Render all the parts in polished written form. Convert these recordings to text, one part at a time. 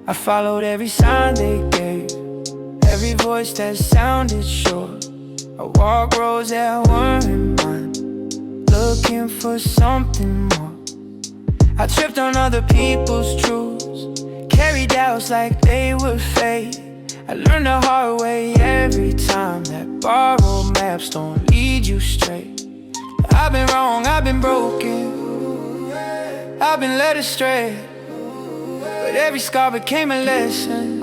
I followed every sign they gave, every voice that sounded sure. I walked roads that weren't mine, looking for something more. I tripped on other people's truths, carried doubts like they were fate. I learned the hard way every time that borrowed maps don't lead you straight. I've been wrong, I've been broken, I've been led astray, but every scar became a lesson,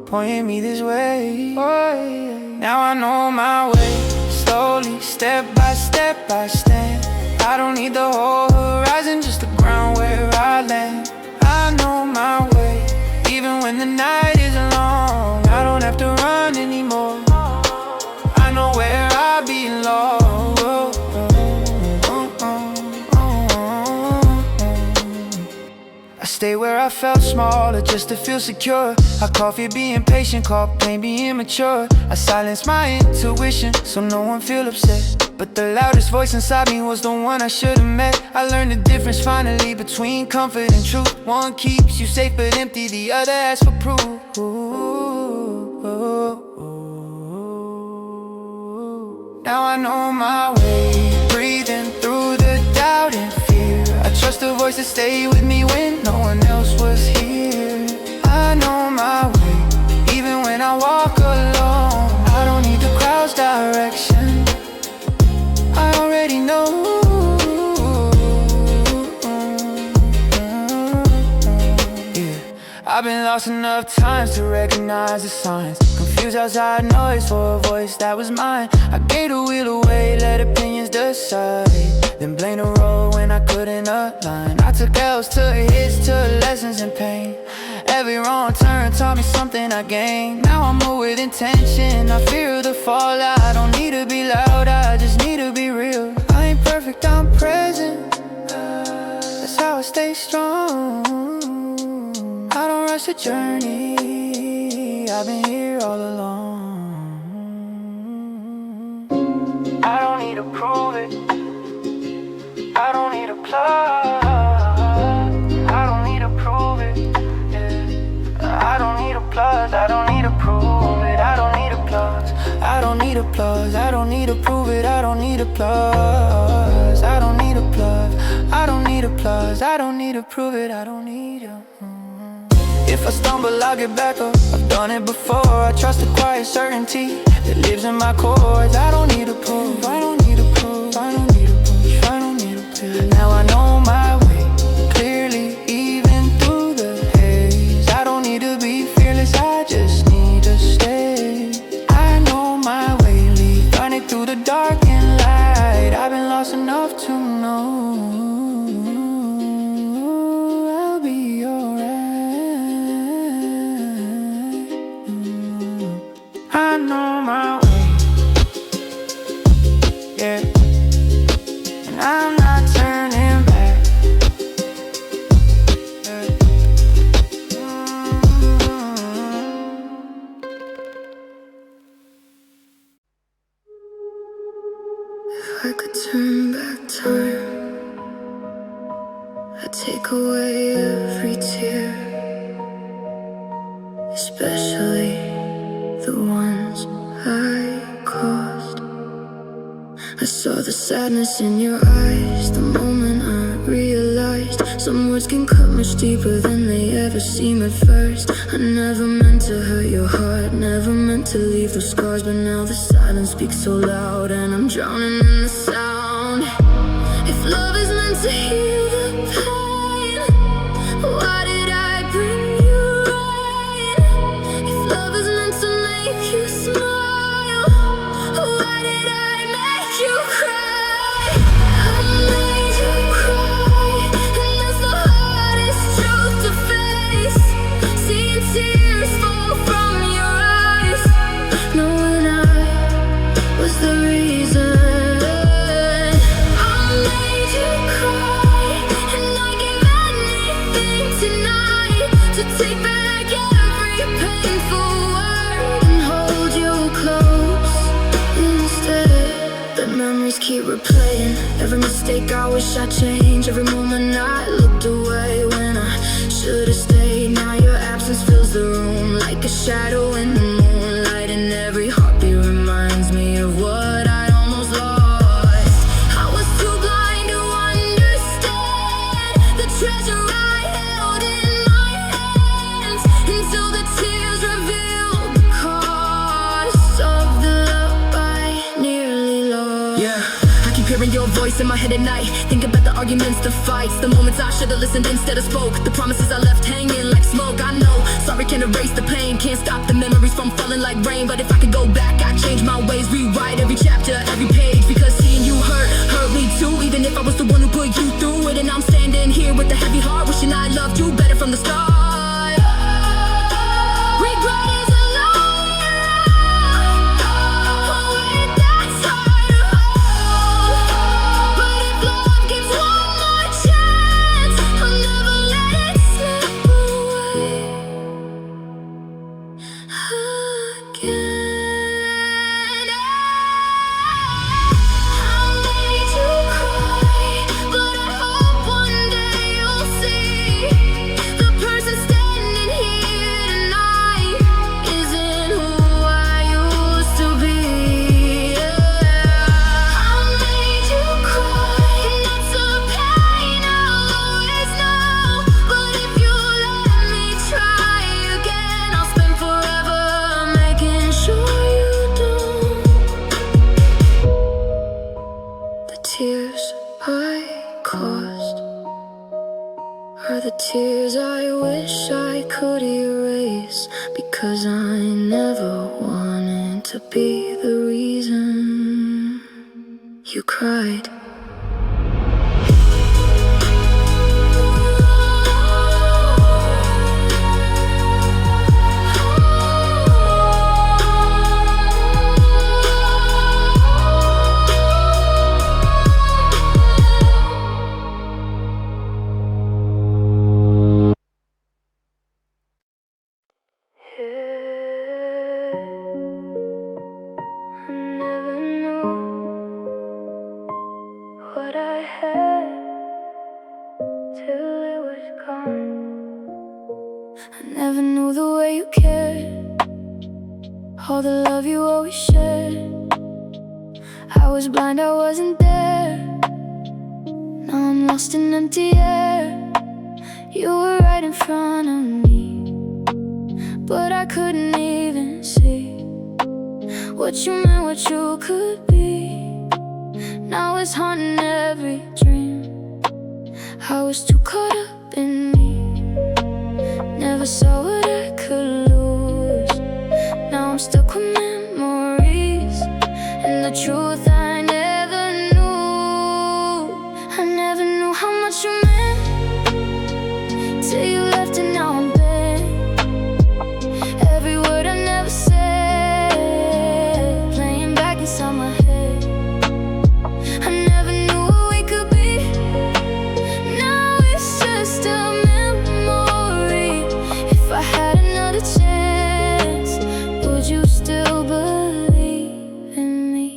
pointing me this way. Now I know my way, slowly, step by step I stand. I don't need the whole horizon, just the ground where I land. I know my way, even when the night is long. I don't have to run anymore, I know where I belong. I stay where I felt smaller just to feel secure. I call fear being patient, call pain being immature. I silence my intuition so no one feel upset, but the loudest voice inside me was the one I should've met. I learned the difference finally between comfort and truth. One keeps you safe but empty, the other asks for proof. Now I know my way, breathing through the doubt and fear. I trust the voice that stayed with me when no one else was here. I know my way, even when I walk alone. I don't need the crowd's direction, I already know. Yeah, I've been lost enough times to recognize the signs, confused outside noise for a voice that was mine. I gave the wheel away, let opinions decide, then blame the road when I couldn't align. I took L's, took hits, took lessons in pain. Every wrong turn taught me something I gained. Now I move with intention, I fear the fallout. I don't need to be loud, I just need to be real. I ain't perfect, I'm present, that's how I stay strong. I don't rush the journey, I've been here all along. I don't need to prove it, I don't need a plug, I don't need to prove it, yeah. I don't need applause, I don't need to prove it, I don't need applause, I don't need applause, I don't need to prove it, I don't need applause, I don't need applause, I don't need applause, I don't need to prove it, I don't need you. If I stumble, I'll get back up, I've done it before. I trust the quiet certainty that lives in my chords. I don't need to prove, I don't need to prove, I don't need to push, I don't need to prove. Now I know my way clearly, even through the haze. I don't need to be fearless, I just need to stay. I know my way, leave, running through the dark and light. I've been lost enough to know I'll be alright. I know my way, yeah, and I'm not turning back, yeah. If I could turn back time, I'd take away every tear, especially the ones I caused. I saw the sadness in your eyes the moment I realized some words can cut much deeper than they ever seem at first. I never meant to hurt your heart, never meant to leave those scars, but now the silence speaks so loud and I'm drowning in the sound. If love is meant to heal the pain, why did I bring you rain? If love is meant to make you smile, why did I make you cry? I made you cry, and that's the hardest truth to face. Seeing tears fall from your eyes, knowing I was the reason. I made you cry, and I give anything tonight to take back every painful word and hold you close instead. The memories keep replaying, every mistake I wish I changed, every moment I looked away when I should've stayed. Now you're absence fills the room like a shadow in the moonlight, and every heartbeat reminds me of what I almost lost. I was too blind to understand the treasure I held in my hands, until the tears revealed the cost of the love I nearly lost. Yeah, I keep hearing your voice in my head at night. Think about the arguments, the fights, the moments I should've listened instead of spoke, the promises I left hanging like smoke. I know, sorry can't erase the pain, can't stop the memories from falling like rain, but if I could go back, I'd change my ways, rewrite every chapter, every page, because seeing you hurt me too, even if I was the one who put you through it. And I'm standing here with a heavy heart, wishing I loved you better from the start. Regret is a liar, weight that's hard to hold. But if love gives one more chance, I'll never let it slip away again. I made you cry, but I hope one day you'll see the person standing here tonight isn't who I used to be. I made you cry, and that's a pain I'll always know. But if you let me try again, I'll spend forever making sure you don't. The tears I caused are the tears I wish I could erase, because I never wanted to be the reason you cried. I never knew what I had till it was gone. I never knew the way you cared, all the love you always shared. I was blind, I wasn't there. Now I'm lost in empty air. You were right in front of me, but I couldn't even see what you meant, what you could be. Now it's haunting every dream. I was too caught up in me, never saw what I could lose. Now I'm stuck with memories and the truth I never knew. I never knew how much you meant till you left, and now I'm bent. Every word I never said, playing back inside my head. I never knew what we could be. Now it's just a memory. If I had another chance, would you still believe in me?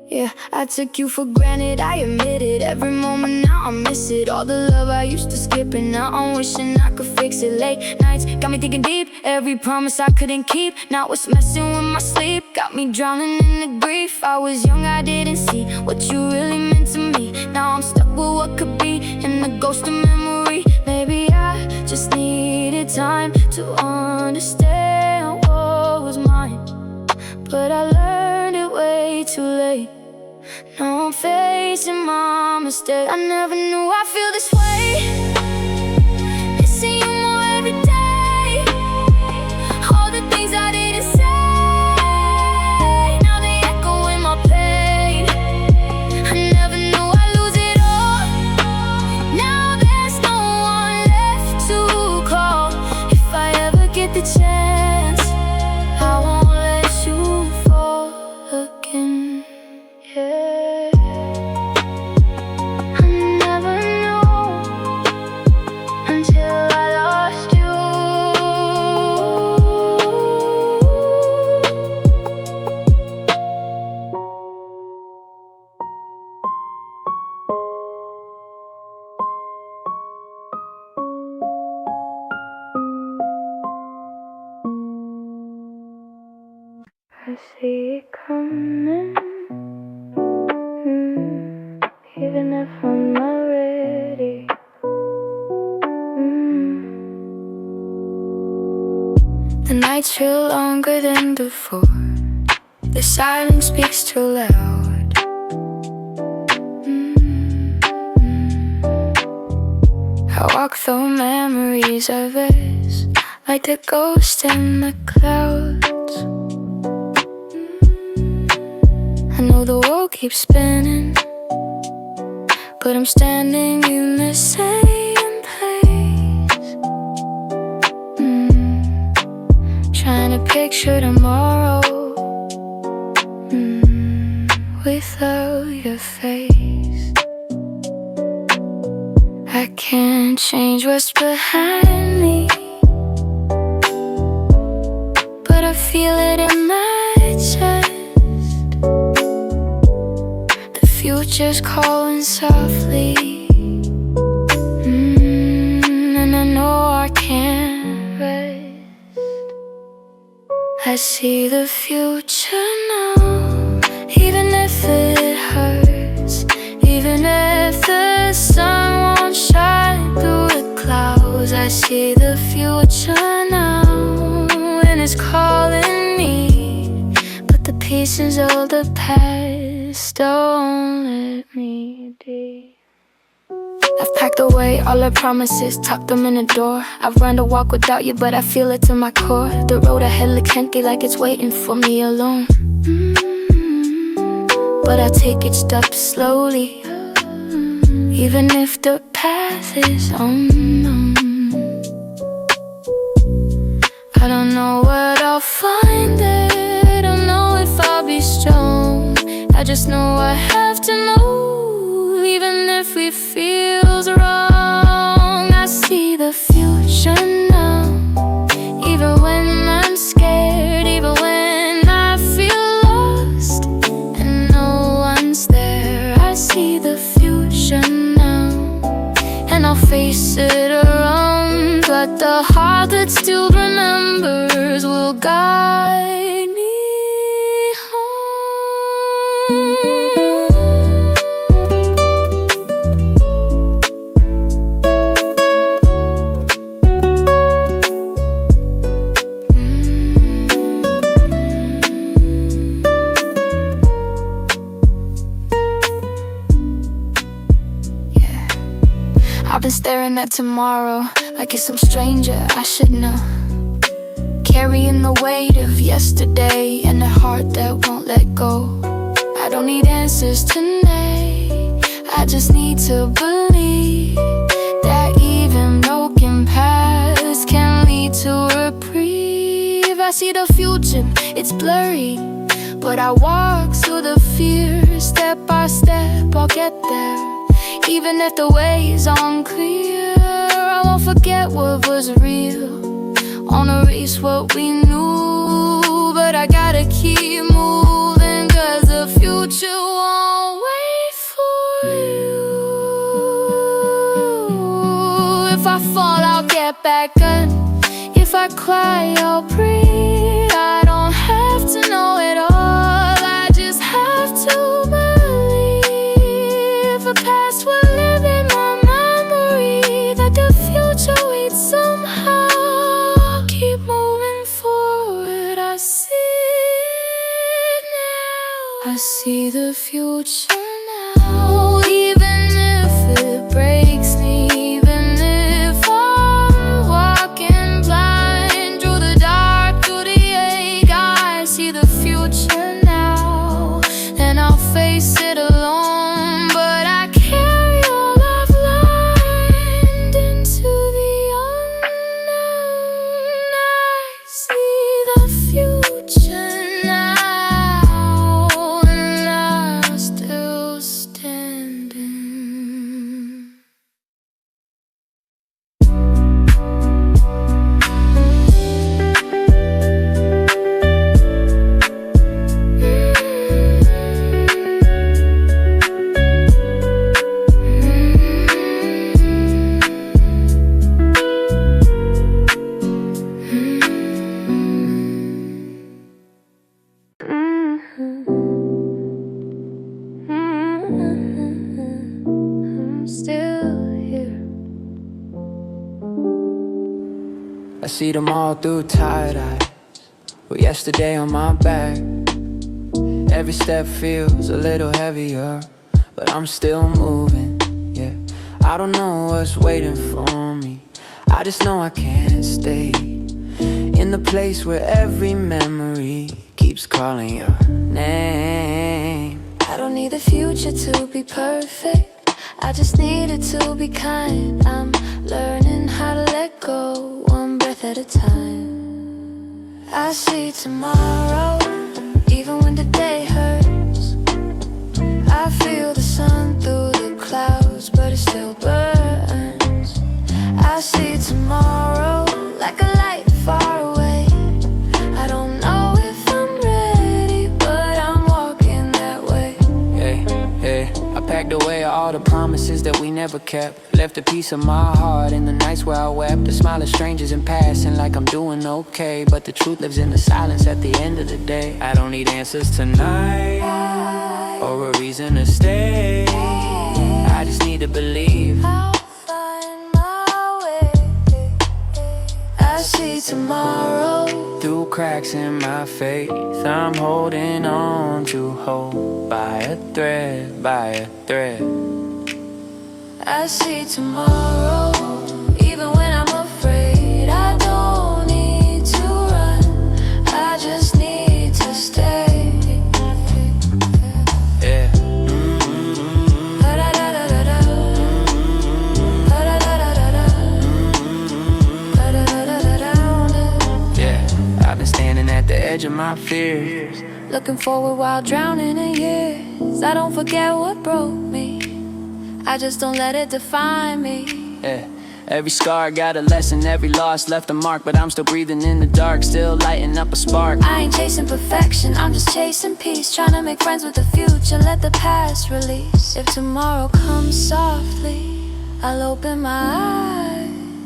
Yeah, I took you for granted, I admit it. Every moment now I miss it. All the love I used to skip, and now I'm wishing I could fix it. Late nights got me thinking deep, every promise I couldn't keep. Now it's messing with my sleep, got me drowning in the grief. I was young, I didn't see what you really meant to me. Now I'm stuck with what could be, in the ghost of memory. Maybe I just needed time to understand what was mine, but I learned it way too late. Now I'm facing my mistake. I never knew I'd feel this way, missing you more every day. All the things I didn't say, now they echo in my pain. I never knew I'd lose it all. Now there's no one left to call. If I ever get the chance, I won't let you fall again. Yeah. I never knew I see it coming, even if I'm not ready. The nights feel longer than before. The silence speaks too loud. I walk through memories of us, like the ghost in the clouds. I know the world keeps spinning, but I'm standing in the same place, trying to picture tomorrow without your face. I can't change what's behind me, but I feel it in my chest. The future's calling softly, and I know I can't rest. I see the future now, even if it hurts, even if the sun won't shine through the clouds. I see the future now, and it's calling me, but the pieces of the past don't let me be. I've packed away all our promises, tucked them in the door. I've run to walk without you, but I feel it to my core. The road ahead looks empty, like it's waiting for me alone. But I take each step slowly, even if the path is unknown. I don't know what I'll find there, don't know if I'll be strong. I just know I have to know, even if it feels wrong. I see the future now, even when I'm scared, even when I feel lost and no one's there. I see the future now, and I'll face it around, but the heart that still remembers will guide me home. I've been staring at tomorrow like it's some stranger I should know, carrying the weight of yesterday and a heart that won't let go. I don't need answers tonight, I just need to believe that even broken paths can lead to reprieve. I see the future, it's blurry, but I walk through the fear. Step by step, I'll get there. Even if the way is unclear, I won't forget what was real, on a race what we knew. But I gotta keep moving, cause the future won't wait for you. If I fall, I'll get back up. If I cry, I'll breathe. I don't have to know it all, I just have to believe. The past will live in my memory, that the future waits somehow. Keep moving forward, I see it now. I see the future now, even if it breaks me, even if I'm walking blind through the dark, through the ache. I see the future now, and I'll face it alone, but I carry all I've learned into the unknown. I see the future now, and I'm still standing. see them all through tired eyes. Well, yesterday on my back, every step feels a little heavier, but I'm still moving, yeah. I don't know what's waiting for me, I just know I can't stay in the place where every memory keeps calling your name. I don't need the future to be perfect, I just need it to be kind. I'm learning how to let go, one breath at a time. I see tomorrow, even when the day hurts. I feel the sun through the clouds, but it still burns. I see tomorrow like a light far away. I don't know if I'm ready, but I'm walking that way. Hey, hey, I packed away all the promises that we never kept. Left a piece of my heart in the nights where I wept. The smile of strangers in passing like I'm doing okay, but the truth lives in the silence at the end of the day. I don't need answers tonight or a reason to stay, I just need to believe I'll find my way. I see tomorrow through cracks in my faith. I'm holding on to hope by a thread, by a thread. I see tomorrow, even when I'm afraid. I don't need to run, I just need to stay. Yeah. Da-da-da-da-da-da. Da-da-da-da-da-da. Da-da-da-da-da-da. Yeah, I've been standing at the edge of my fears, Looking forward while drowning in years. I don't forget what broke me, I just don't let it define me. yeah. Every scar got a lesson, every loss left a mark, but I'm still breathing in the dark, still lighting up a spark. I ain't chasing perfection, I'm just chasing peace. Trying to make friends with the future, let the past release. If tomorrow comes softly, I'll open my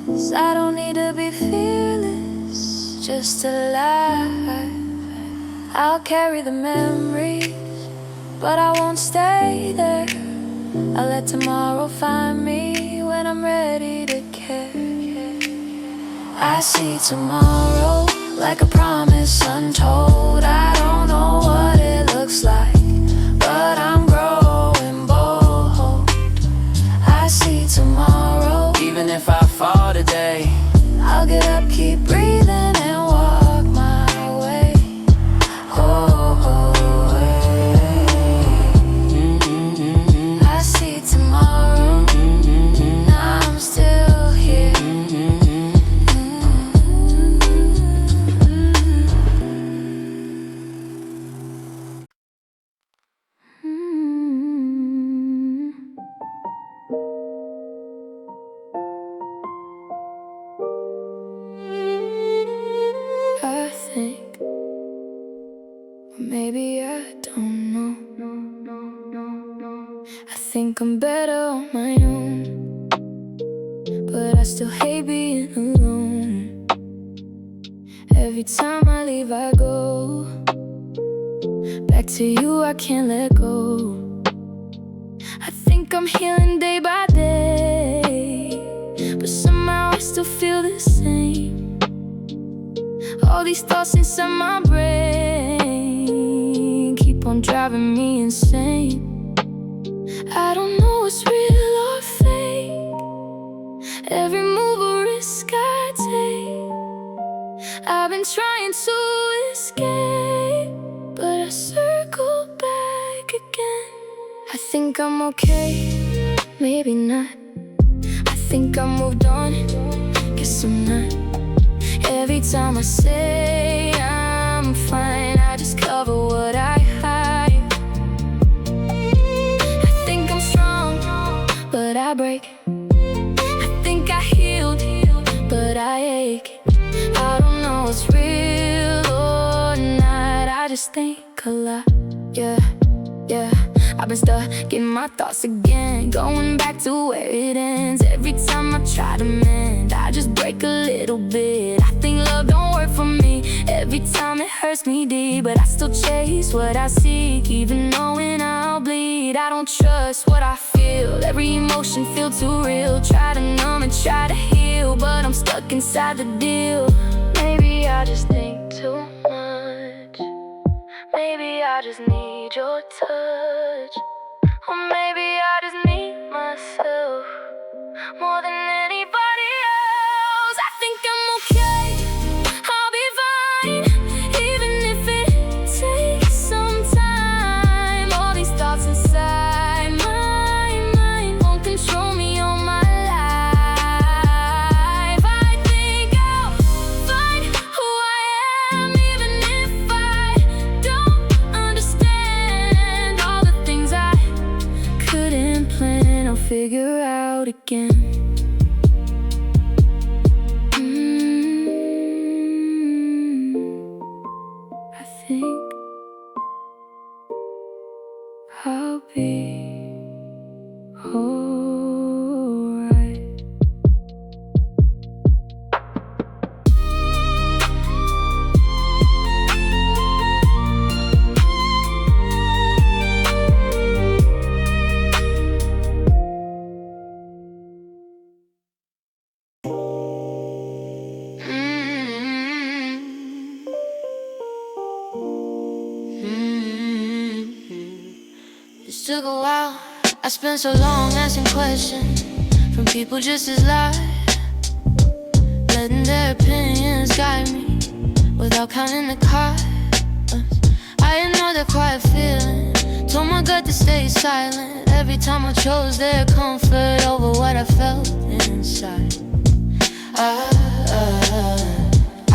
eyes. I don't need to be fearless, just alive. I'll carry the memories, but I won't stay there. I'll let tomorrow find me when I'm ready to care. I see tomorrow like a promise untold. I don't know what it looks like, but I'm growing bold. I see tomorrow, Even if I fall today, I'll get up, keep breathing and walk my way. Oh, I see tomorrow, now I'm still here. I think, maybe I don't know. I think I'm better on my own, but I still hate being alone. Every time I leave I go back to you, I can't let go. I think I'm healing day by day, but somehow I still feel the same. All these thoughts inside my brain keep on driving me insane. I don't know what's real or fake, every move or risk I take. I've been trying to escape, but I circle back again. I think I'm okay, maybe not. I think I moved on, guess I'm not. Every time I say I'm fine, I just cover what I hide. I think I'm strong, but I break. I think I healed, but I ache. I don't know what's real or not, I just think a lot, yeah, yeah. I've been stuck in my thoughts again, going back to where it ends. Every time I try to mend, I just break a little bit. I think love don't work for me, every time it hurts me deep. But I still chase what I seek, even knowing I'll bleed. I don't trust what I feel, field. Every emotion feel too real. Try to numb and try to heal, but I'm stuck inside the deal. Maybe I just think too much. Maybe I just need your touch. Or maybe I just need myself more than anybody else. I think I'm okay, I'll be fine, even if it takes some time. All these thoughts inside my mind won't control me all my life. I think I'll find who I am, even if I don't understand all the things I couldn't plan. I'll figure out again. I think I'll be alright. It took a while, I spent so long asking questions from people just as live, letting their opinions guide me without counting the cost. I ignored the quiet feeling, told my gut to stay silent. Every time I chose their comfort over what I felt inside.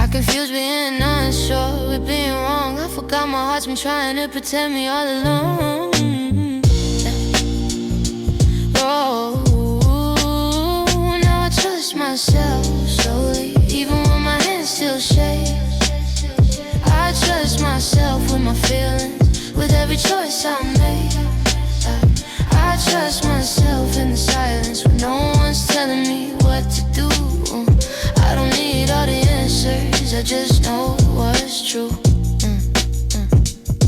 I confused being unsure with being wrong. I forgot my heart's been trying to protect me all along. Oh, now I trust myself slowly, even when my hands still shake. I trust myself with my feelings, with every choice I make. I trust myself in the silence when no one's telling me what to do. I don't need all the answers, I just know what's true.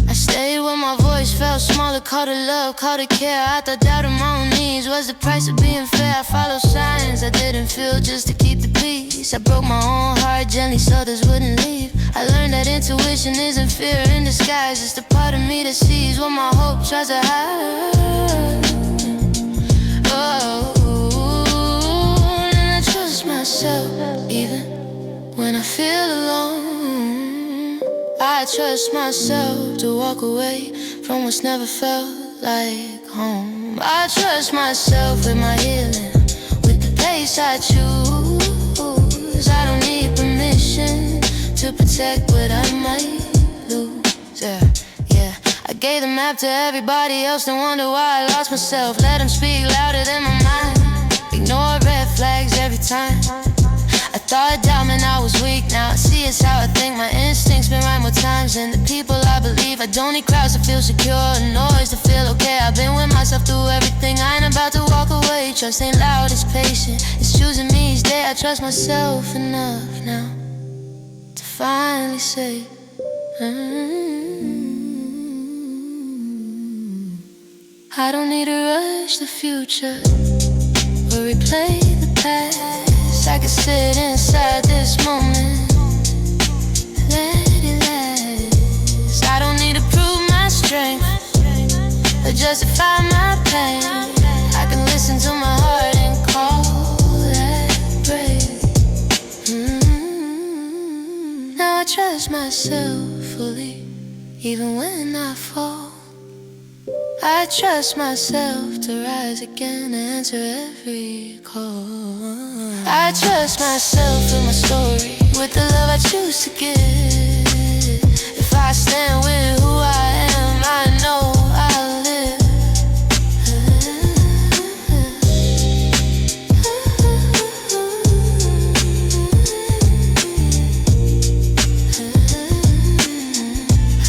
I stayed when my voice felt smaller, called it love, called it care. I thought doubting my own needs was the price of being fair. I followed signs I didn't feel just to keep the peace. I broke my own heart gently so others wouldn't leave. I learned that intuition isn't fear in disguise. It's the part of me that sees what my hope tries to hide. Oh, and I trust myself even when I feel alone. I trust myself to walk away from what's never felt like home. I trust myself with my healing, with the pace I choose. I don't need permission to protect what I might lose. Yeah. I gave the map to everybody else, don't wonder why I lost myself. Let them speak louder than my mind. Ignore red flags every time. I thought doubt meant I was weak, now I see it's how I think. My instincts been right more times than the people I believe. I don't need crowds to feel secure, or noise to feel okay. I've been with myself through everything, I ain't about to walk away. Trust ain't loud, it's patient, it's choosing me each day. I trust myself enough now to finally say I don't need to rush the future or replay the past. I can sit inside this moment, let it last. I don't need to prove my strength or justify my pain. I can listen to my heart and call that brave. Now I trust myself fully, even when I fall. I trust myself to rise again and answer every call. I trust myself in my story, with the love I choose to give. If I stand with who I am, I know I'll live.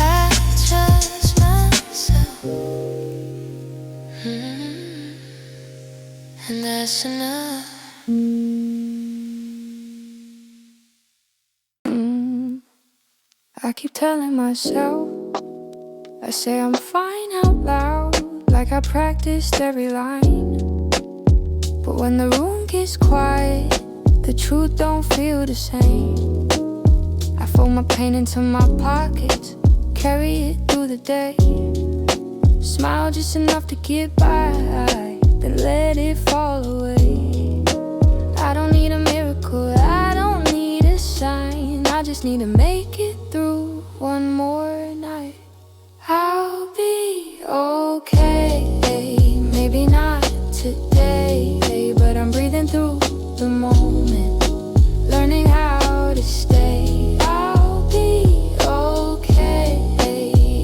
I trust myself, and that's enough. I keep telling myself, I say I'm fine out loud, like I practiced every line. But when the room gets quiet, the truth don't feel the same. I fold my pain into my pockets, carry it through the day. Smile just enough to get by, then let it fall away. I don't need a miracle, I don't need a sign. I just need to make it through one more night. I'll be okay, maybe not today, but I'm breathing through the moment, learning how to stay. I'll be okay,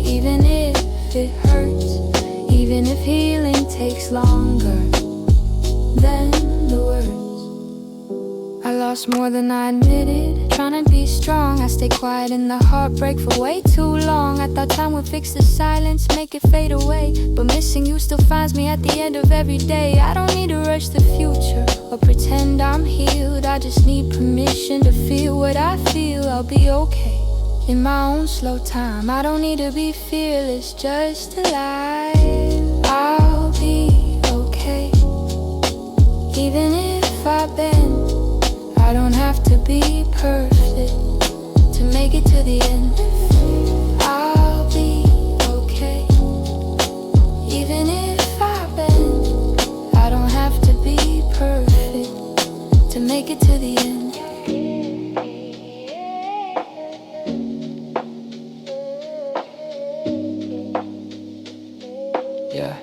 even if it hurts, even if healing takes longer than the words. I lost more than I admitted, trying to be strong. I stayed quiet in the heartbreak for way too long. I thought time would fix the silence, make it fade away, but missing you still finds me at the end of every day. I don't need to rush the future or pretend I'm healed. I just need permission to feel what I feel. I'll be okay in my own slow time. I don't need to be fearless, just alive. I'll be okay, even if I bend. I don't have to be perfect to make it to the end. I'll be okay, even if I bend. I don't have to be perfect to make it to the end. Yeah,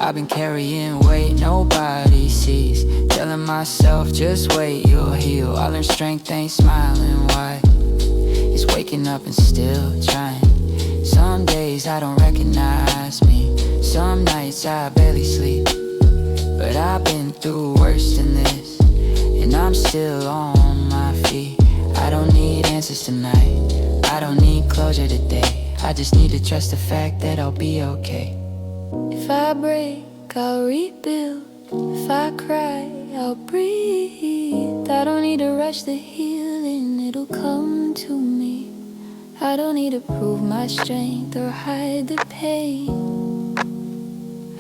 I've been carrying weight nobody sees, telling myself just wait, you'll heal. I learned strength ain't smiling wide, it's waking up and still trying. Some days I don't recognize me, some nights I barely sleep, but I've been through worse than this, and I'm still on my feet. I don't need answers tonight, I don't need closure today. I just need to trust the fact that I'll be okay. If I break, I'll rebuild. If I cry, I'll breathe. I don't need to rush the healing, it'll come to me. I don't need to prove my strength or hide the pain.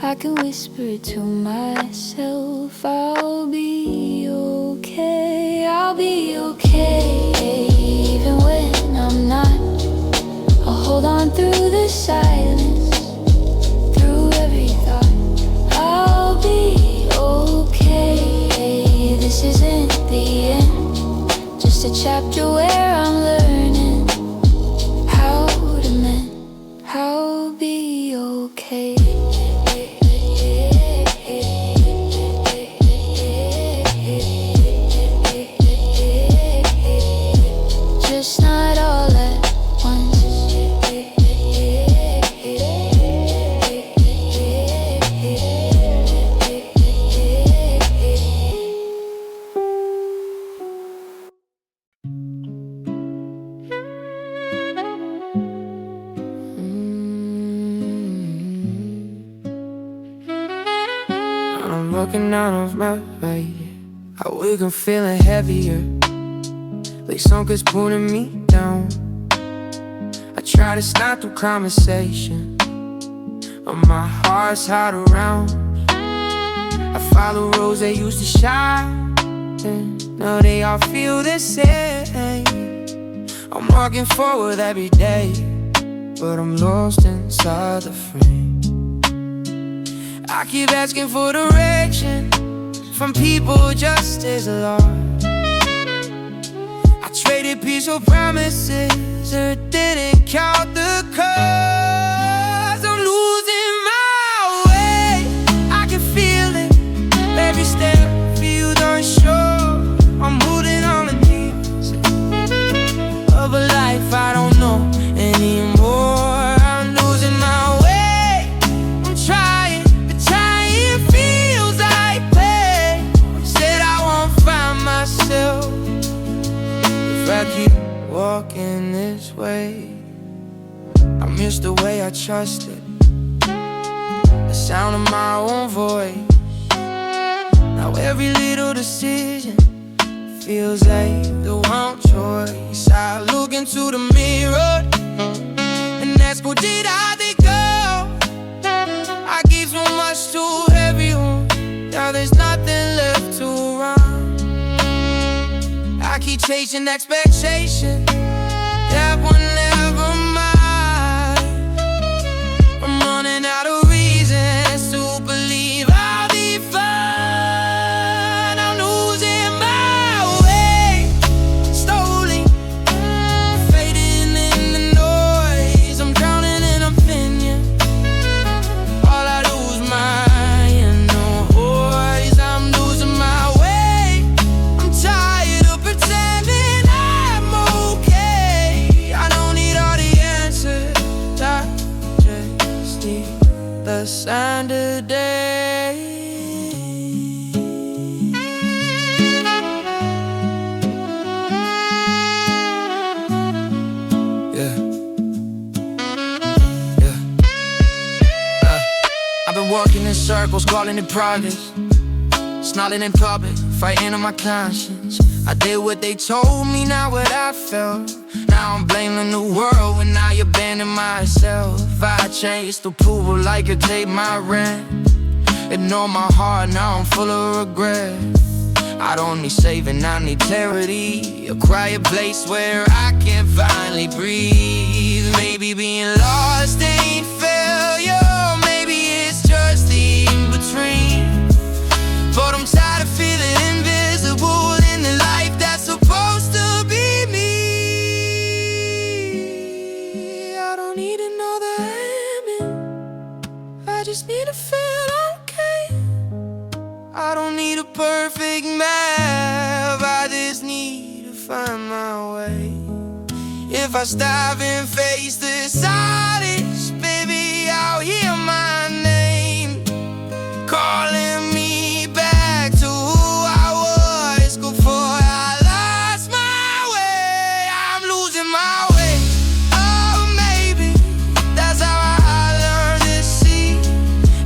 I can whisper it to myself. I'll be okay, I'll be okay, even when I'm not. I'll hold on through the silence, through every thought. I'll be okay, this isn't the end, just a chapter where I'm learning how to mend. I'll be okay. Just not all at once. I'm looking out of my way, I wake up feeling heavier, like something's pulling me down. I try to snap through conversation, but my heart's hard around. I follow roads that used to shine, and now they all feel the same. I'm walking forward every day, but I'm lost inside the frame. I keep asking for direction from people just as lost. I traded peace for promises, or didn't count the cost. I'm losing my way, I can feel it. Every step feels unsure. I'm holding on the knees of a life I don't know anymore. I'm losing my way, I'm trying, but trying feels like pain. Said I won't find myself if I keep walking this way. I miss the way I trusted, the sound of my own voice. Now every little decision feels like the wrong choice. I look into the mirror and ask, where did I go? chasing expectation that will never mind. I'm running out of reasons to believe I'll be fine. I'm losing my way slowly, fading in the noise. I'm drowning in opinion. All I do is my inner voice. I'm losing my way. I'm tired of pretending I'm okay. I don't need all the answers, I just need the sign today. Yeah, yeah. I've been walking in circles, calling it progress, snarling in public, fighting on my conscience. I did what they told me, not what I felt. Now I'm blaming the world when I abandon myself. I chased approval like it paid my rent. Ignore my heart, now I'm full of regret. I don't need saving, I need clarity. A quiet place where I can finally breathe. Maybe being lost ain't failure, maybe it's just the in-between. But I'm tired of feeling invisible in the life that's supposed to be me. I don't need to know the limit, I just need to feel okay. I don't need a perfect map, I just need to find my way. If I stop and face the silence, baby, I'll hear my name calling me back to who I was before I lost my way. I'm losing my way. Oh, maybe that's how I learned to see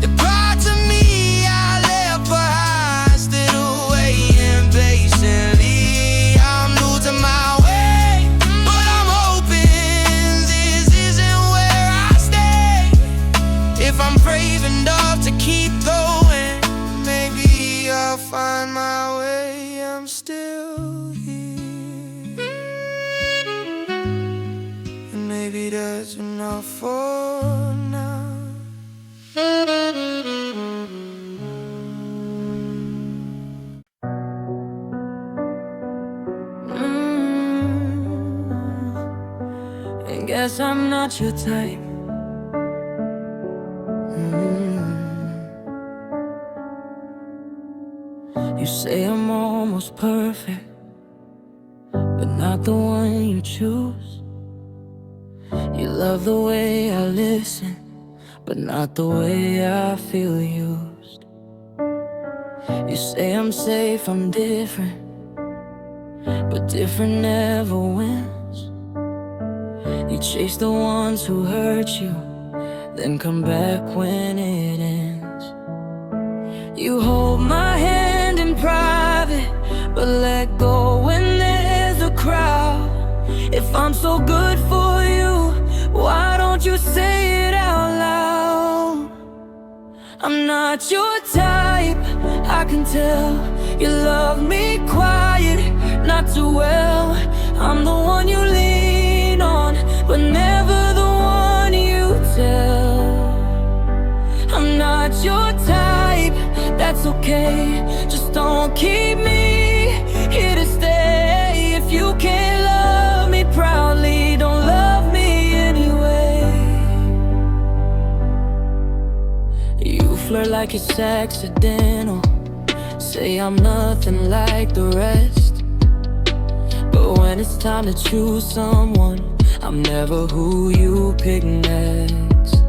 the parts of me I left behind, still waiting patiently. I'm losing my way, but I'm hoping this isn't where I stay. If I'm brave enough to keep going, maybe I'll find my way. I'm still here, and maybe that's enough for now. I guess I'm not your type. You say I'm almost perfect, but not the one you choose. You love the way I listen, but not the way I feel used. You say I'm safe, I'm different, but different never wins. You chase the ones who hurt you, then come back when it ends. You hold my hand in private, but let go when there's a crowd. If I'm so good for you, why don't you say it out loud? I'm not your type, I can tell. You love me quiet, not too well. I'm the one you lean on, but never the one you tell. I'm not your type, that's okay. Just don't keep me here to stay. If you can't love me proudly, don't love me anyway. You flirt like it's accidental, say I'm nothing like the rest. But when it's time to choose someone, I'm never who you pick next.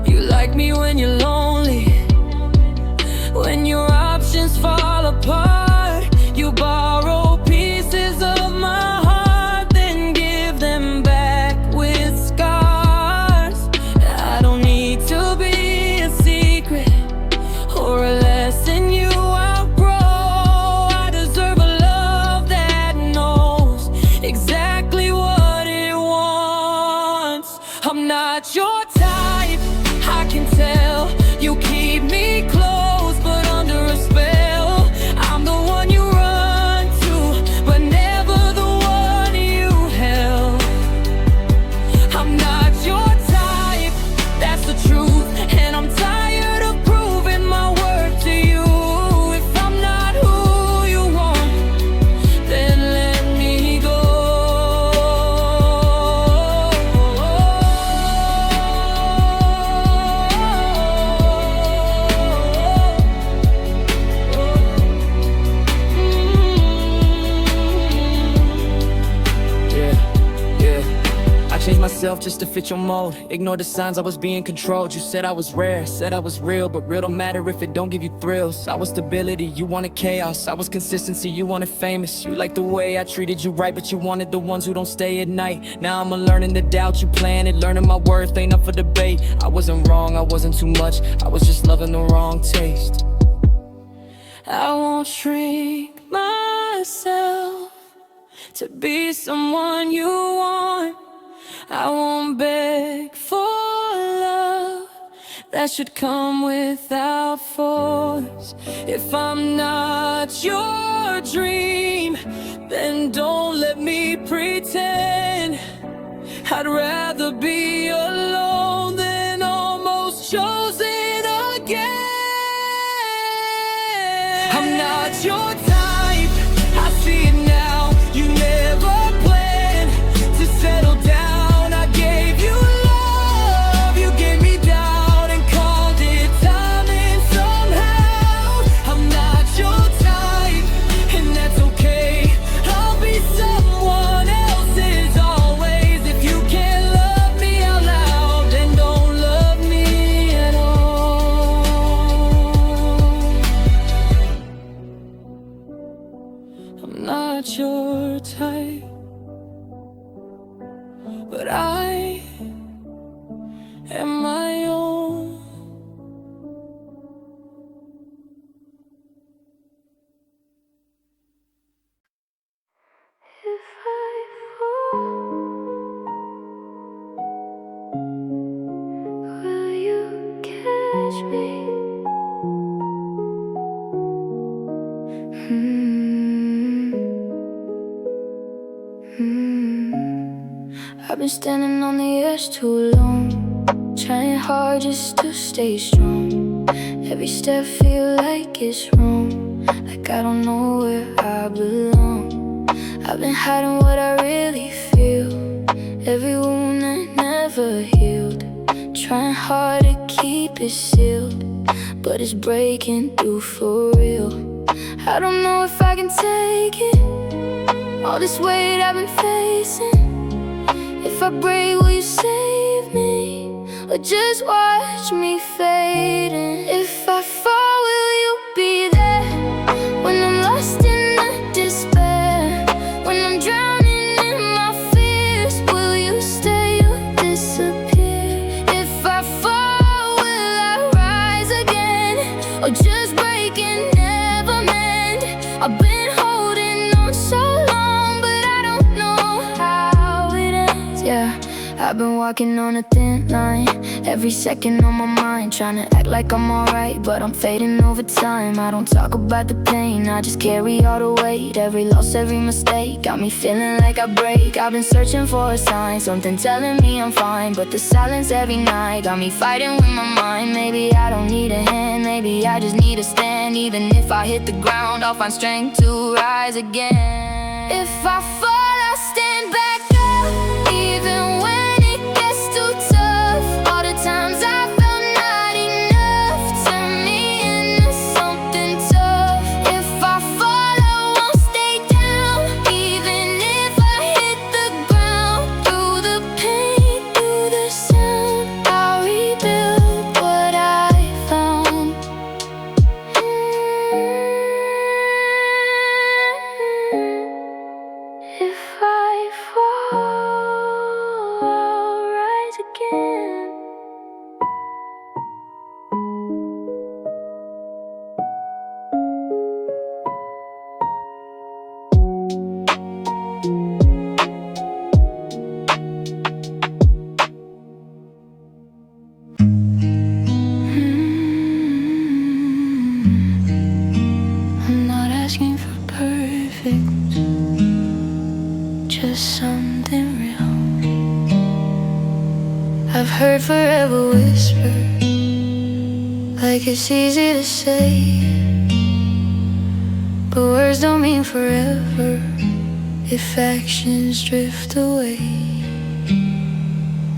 You like me when you're lonely, when your options fall apart. You borrow pieces of my heart, then give them back with scars. I don't need to be a secret or a lesson you outgrow. I deserve a love that knows exactly what it wants. I'm not your type, I can tell. You keep me close, but under a spell. I'm the one you run to, but myself just to fit your mold. Ignore the signs I was being controlled. You said I was rare, said I was real, but real don't matter if it don't give you thrills. I was stability, you wanted chaos. I was consistency, you wanted famous. You liked the way I treated you right, but you wanted the ones who don't stay at night. Now I'm learning the doubt you planted, learning my worth ain't up for debate. I wasn't wrong, I wasn't too much, I was just loving the wrong taste. I won't shrink myself to be someone you want. I won't beg for love that should come without force. If I'm not your dream, then don't let me pretend. I'd rather be alone than almost chosen again. I'm not your type, I see it now. You never planned to settle down. I gave you love, you gave me doubt and called it timing somehow. I'm not your type, and that's okay. I'll be someone else's always. If you can't love me out loud, then don't love me at all. I'm not your type, but I am my own. If I fall, will you catch me? I've been standing on the edge too long, trying hard just to stay strong. Every step feel like it's wrong, like I don't know where I belong. I've been hiding what I really feel, every wound that never healed. Trying hard to keep it sealed, but it's breaking through for real. I don't know if I can take it, all this weight I've been facing. If I break, will you save me, or just watch me fading? If I fall, will you be there when I'm lost in the despair? When I'm drowning in my fears, will you stay or disappear? If I fall, will I rise again, or just break and never mend? I've been holding on so long, but I don't know how it ends. Yeah, I've been walking on a thin line, every second on my mind, trying to act like I'm alright, but I'm fading over time. I don't talk about the pain, I just carry all the weight. Every loss, every mistake, got me feeling like I break. I've been searching for a sign, something telling me I'm fine, but the silence every night got me fighting with my mind. Maybe I don't need a hand, maybe I just need a stand. Even if I hit the ground, I'll find strength to rise again. If I fall, I'll stand back up, even when it gets too tough. All the times I felt not enough, turn me into something tough. If I fall, I won't stay down, even if I hit the ground. Through the pain, through the sound, I'll rebuild what I found. If I fall, I'll rise again. I'm not asking for perfect, just something real. I've heard forever whispered, like it's easy to say, but words don't mean forever if actions drift away.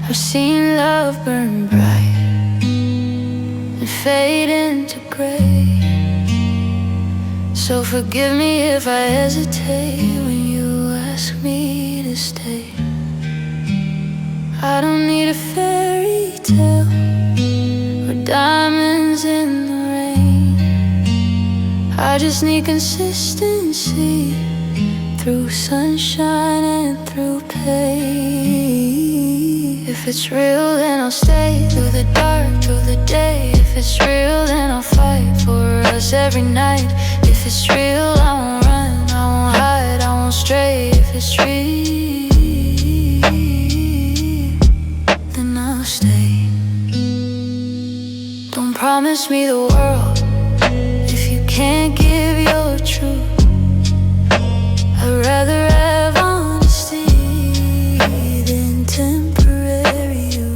I've seen love burn bright and fade into gray. So forgive me if I hesitate when you ask me to stay. I don't need a fairy tale or diamonds in the rain. I just need consistency through sunshine and through pain. If it's real, then I'll stay through the dark, through the day. If it's real, then I'll fight for us every night. If it's real, I won't run, I won't hide, I won't stray. If it's real, then I'll stay. Don't promise me the world if you can't give your truth. I'd rather have honesty than temporary you.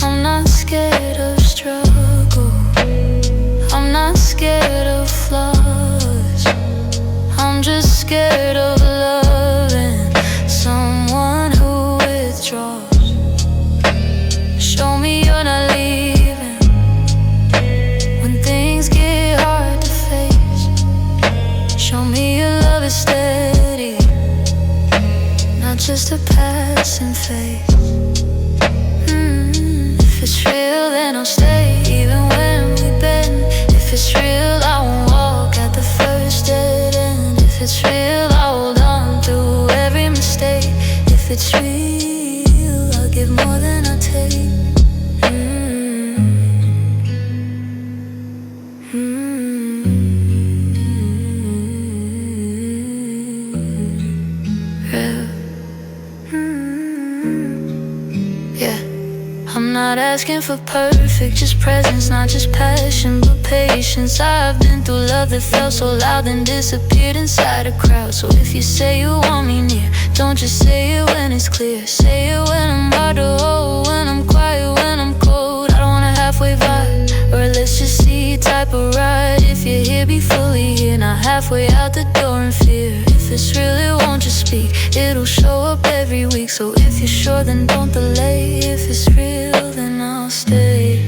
I'm not scared of struggle, I'm not scared of flaws. I'm just scared of loving someone who withdraws. Show me you're not leaving when things get hard to face. Show me your love is steady, not just a passing phase. If it's real, then I'll stay even when we bend. If it's real, I won't walk at the first dead end. If it's real, I'll hold on through every mistake. If it's real, I'll give more than I take. Yeah, I'm not asking for perfect, just presence, not just passion, but patience. I've been through love that felt so loud then disappeared inside a crowd. So if you say you want me near, don't just say it when it's clear. Say it when I'm hard to hold, when I'm quiet, when I'm cold. I don't want a halfway vibe, or let's just see type of ride. If you're here, be fully here, not halfway out the door in fear. If it's real, it won't just speak, it'll show up every week. So if you're sure, then don't delay. If it's real, then I'll stay.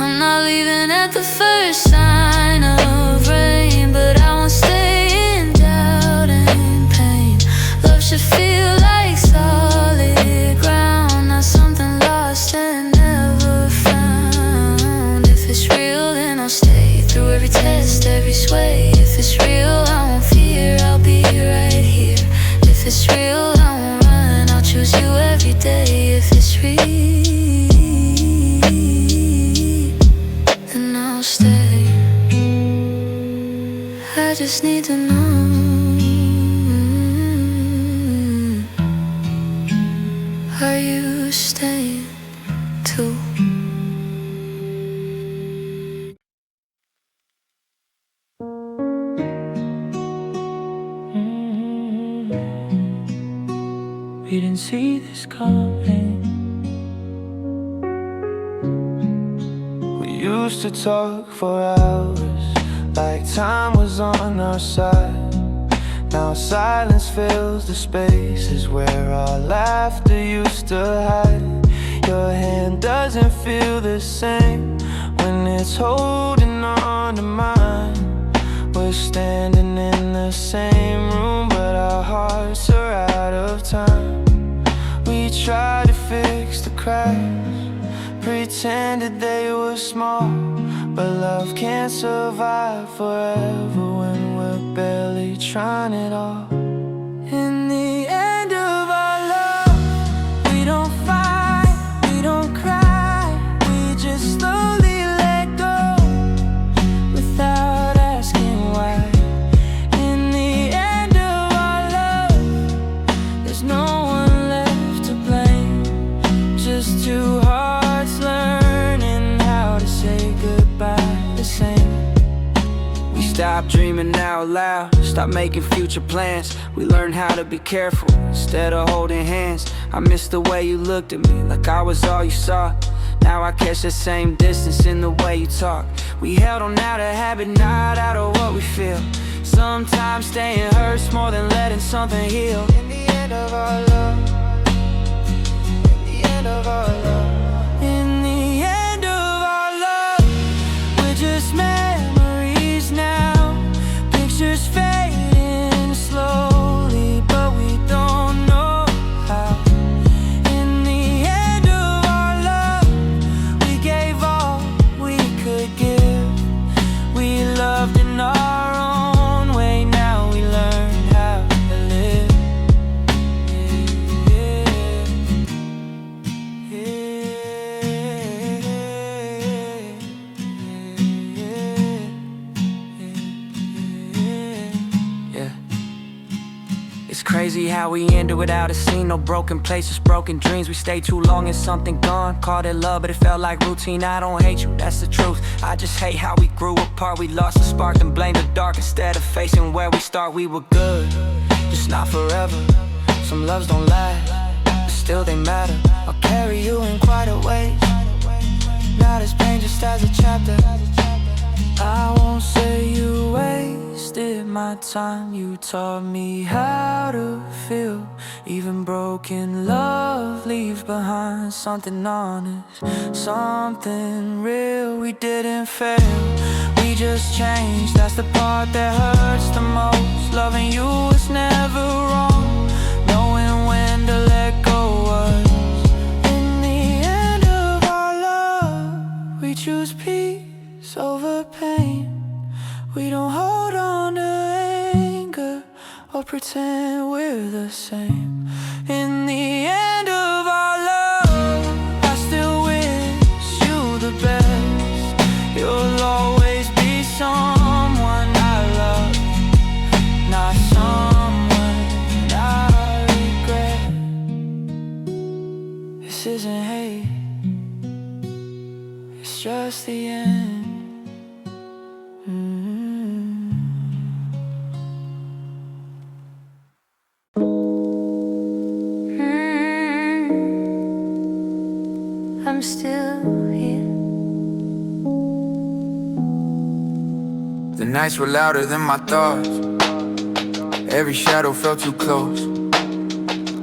I'm not leaving at the first sign of rain, but I won't stay in doubt and pain. Love should feel like solid ground, not something lost and never found. If it's real, then I'll stay through every test, every sway. If it's real, I won't fear, I'll be right here. If it's real, I won't run, I'll choose you every day. If it's real, then I'll stay. I just need to know. Are you staying too? We didn't see this coming. We used to talk for hours, like time was on our side. Now silence fills the spaces where our laughter used to hide. Your hand doesn't feel the same when it's holding on to mine. We're standing in the same room, but our hearts are out of time. We tried to fix the cracks, pretended they were small, but love can't survive forever when we're barely trying it all. In the end of our love, we don't fight, we don't cry, we just slowly let go without asking why. In the end of our love, there's no one left to blame, just two hearts learning how to say goodbye the same. We stopped dreaming out loud, stopped making future plans. We learned how to be careful instead of holding hands. I miss the way you looked at me, like I was all you saw. Now I catch the same distance in the way you talk. We held on out of habit, not out of what we feel. Sometimes staying hurts more than letting something heal. In the end of our love, in the end of our love, in the crazy how we ended without a scene. No broken places, broken dreams. We stayed too long in something gone. Called it love, but it felt like routine. I don't hate you, that's the truth. I just hate how we grew apart. We lost the spark and blamed the dark. Instead of facing where we start, we were good, just not forever. Some loves don't last, but still they matter. I'll carry you in quieter ways. Not as pain, just as a chapter. I won't say you wasted my time. You taught me how to feel. Even broken love leaves behind something honest, something real. We didn't fail, we just changed. That's the part that hurts the most. Loving you was never wrong. Knowing when to let go was. In the end of our love, we choose peace over pain. We don't hold on to anger or pretend we're the same. In the end of our love, I still wish you the best. You'll always be someone I love, not someone I regret. This isn't hate, it's just the end. I'm still here. The nights were louder than my thoughts. Every shadow felt too close.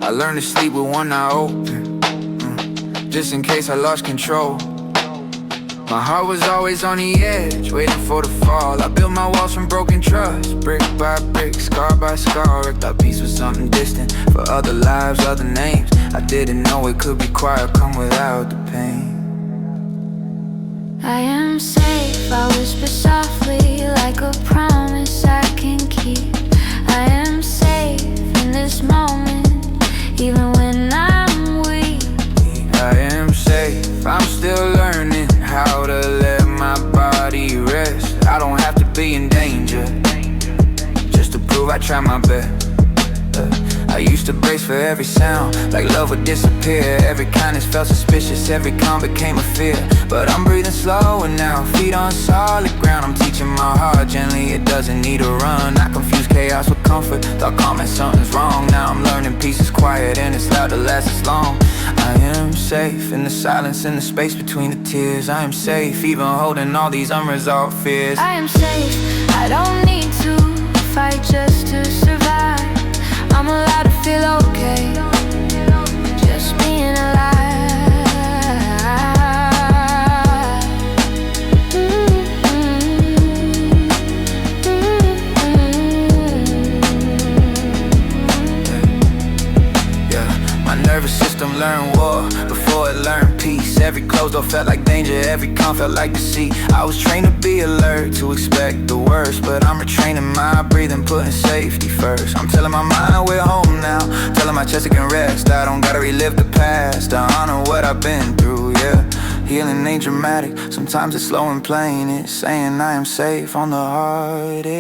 I learned to sleep with one eye open, just in case I lost control. My heart was always on the edge, waiting for the fall. I built my walls from broken trust, brick by brick, scar by scar. I thought peace was something distant, for other lives, other names. I didn't know it could be quiet, come without the pain. I am safe, I whisper softly, like a promise I can keep. I am safe in this moment, even when I'm weak. I am safe, I'm still learning how to let my body rest. I don't have to be in danger, just to prove I try my best. I used to brace for every sound, like love would disappear. Every kindness felt suspicious, every calm became a fear. But I'm breathing slower now, feet on solid ground. I'm teaching my heart gently, it doesn't need a run. I confuse chaos with comfort, thought calm and something's wrong. Now I'm learning peace is quiet and it's loud to last as long. I am safe in the silence, in the space between the tears. I am safe, even holding all these unresolved fears. I am safe, I don't need to fight just to survive. I'm allowed to feel okay, just being alive. Yeah, my nervous system learned war before it learned peace. Every closed door felt like danger, every calm felt like deceit. I was trained to be alert, to expect the worst, but I'm retraining my breathing, putting safety first. I'm telling my mind we're home now, telling my chest it can rest. I don't gotta relive the past, I honor what I've been through, yeah. Healing ain't dramatic, sometimes it's slow and plain. It's saying I am safe on the hardest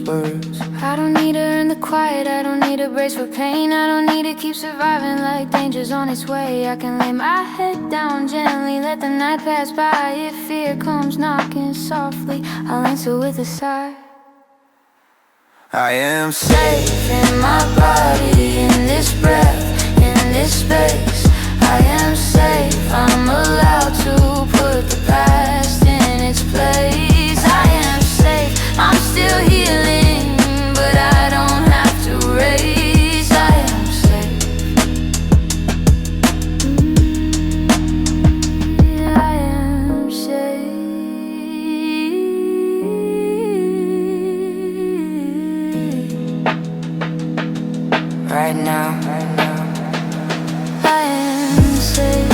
words. I don't need to earn the quiet, I don't need to brace for pain. I don't need to keep surviving like danger's on its way. I can lay my head down gently, let the night pass by. If fear comes knocking softly, I'll answer with a sigh. I am safe Safe in my body, in this breath, in this space. I am safe, I'm allowed to put the past in its place. I am safe, I'm still healing, but I don't have to race. I am safe. I am safe. Right now, I am safe.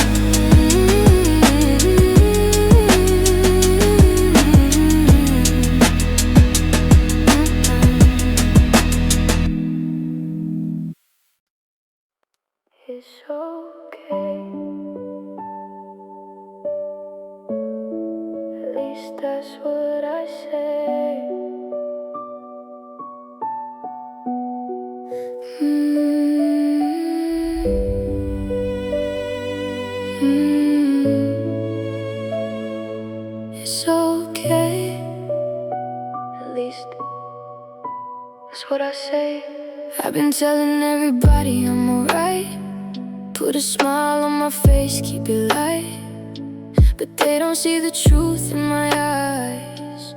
It's okay. At least that's what I say. what I say. I've been telling everybody I'm alright. Put a smile on my face, keep it light. But they don't see the truth in my eyes.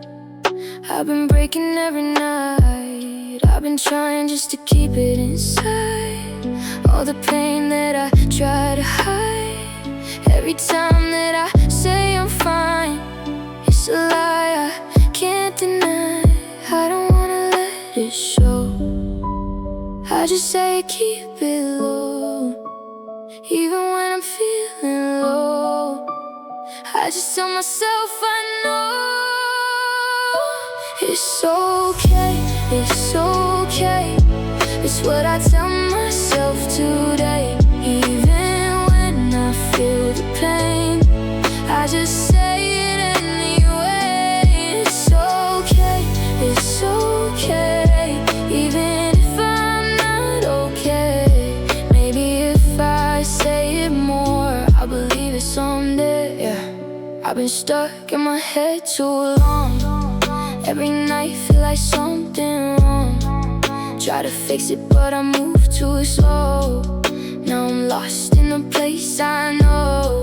I've been breaking every night. I've been trying just to keep it inside. All the pain that I try to hide. Every time that I say I'm fine, it's a lie I can't deny. I don't wanna let it show. I just say keep it low. Even when I'm feeling low, I just tell myself I know it's okay, it's okay. It's what I tell myself today. Even when I feel the pain, I just say it anyway. It's okay, it's okay. Even if I'm not okay, maybe if I say it more, I'll believe it someday, yeah. I've been stuck in my head too long. Every night feel like something wrong. Try to fix it but I move too slow. Now I'm lost in a place I know.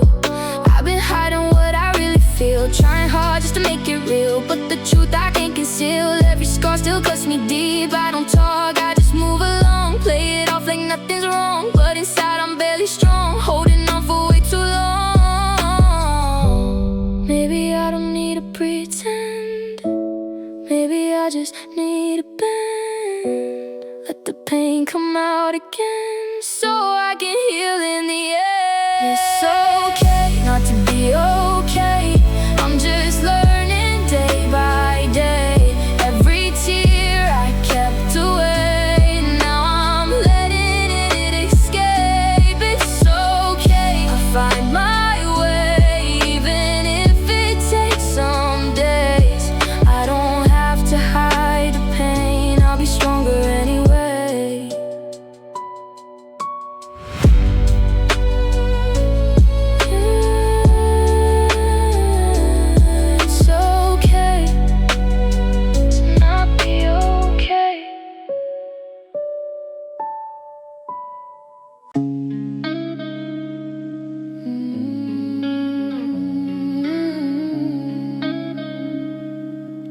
I've been hiding what I really feel, trying hard just to make it real, but the truth I can't conceal. Every scar still cuts me deep. I don't talk, I just move along. Play it off like nothing's wrong, but inside I'm barely strong. Holding on for way too long. Maybe I don't need to pretend. Maybe I just need a bend. Let the pain come out again, so I can heal in the end. It's okay not to be okay. I'm just learning day by day. Every tear I kept away, now I'm letting it escape. It's okay, I find my way. Even if it takes some days, I don't have to hide the pain. I'll be stronger anyway. It's okay to not be okay.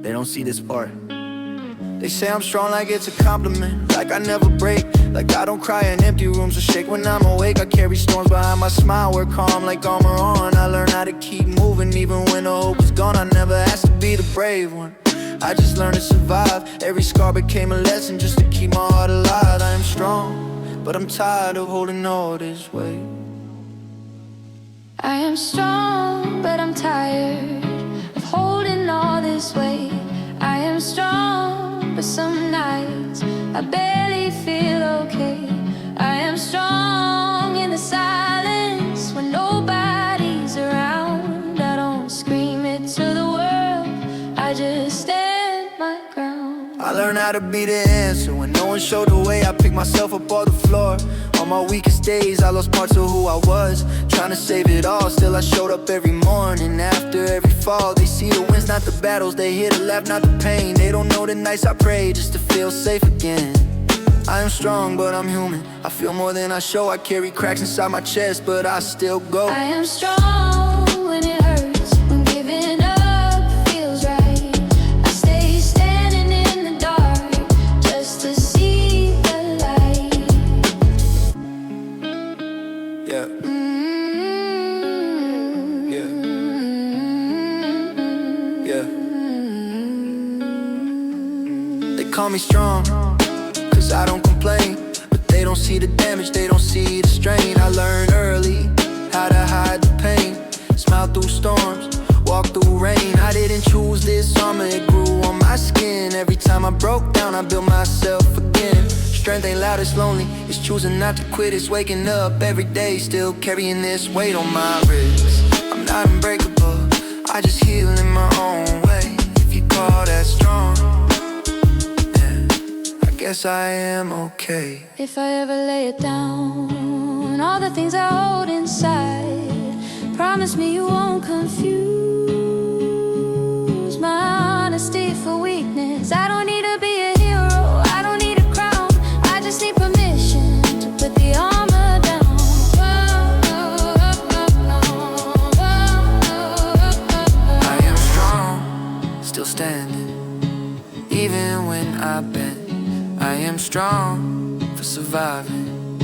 They don't see this part. They say I'm strong like it's a compliment, like I never break, like I don't cry in empty rooms or shake when I'm awake. I carry storms behind my smile, we're calm like armor on. I learn how to keep moving even when the hope is gone. I never asked to be the brave one, I just learned to survive. Every scar became a lesson just to keep my heart alive. I am strong, but I'm tired of holding all this weight. I am strong, but I'm tired of holding all this weight. I am strong, but some nights I barely feel okay. I am strong in the silence when nobody's around. I don't scream it to the world, I just stand my ground. I learned how to be the answer when no one showed the way. I picked myself up off the floor. On my weakest days, I lost parts of who I was, trying to save it all. Still I showed up every morning after every fall. They see the wins, not the battles. They hear the laugh, not the pain. They don't know the nights I pray just to feel safe again. I am strong, but I'm human. I feel more than I show. I carry cracks inside my chest, but I still go. I am strong when it hurts, when giving up feels right. I stay standing in the dark just to see the light. Yeah. Yeah. Yeah. They call me strong, cause I don't complain, but they don't see the damage, they don't see the strain. I learned early how to hide the pain, smile through storms, walk through rain. I didn't choose this summer, it grew on my skin. Every time I broke down, I built myself again. Strength ain't loud, it's lonely, it's choosing not to quit. It's waking up every day, still carrying this weight on my wrist. I'm not unbreakable, I just heal in my own way. If you call that strong, guess I am okay. If I ever lay it down, all the things I hold inside, promise me you won't confuse my honesty for weakness. I don't need to be a hero, I don't need standing. Even when I bend, I am strong for surviving,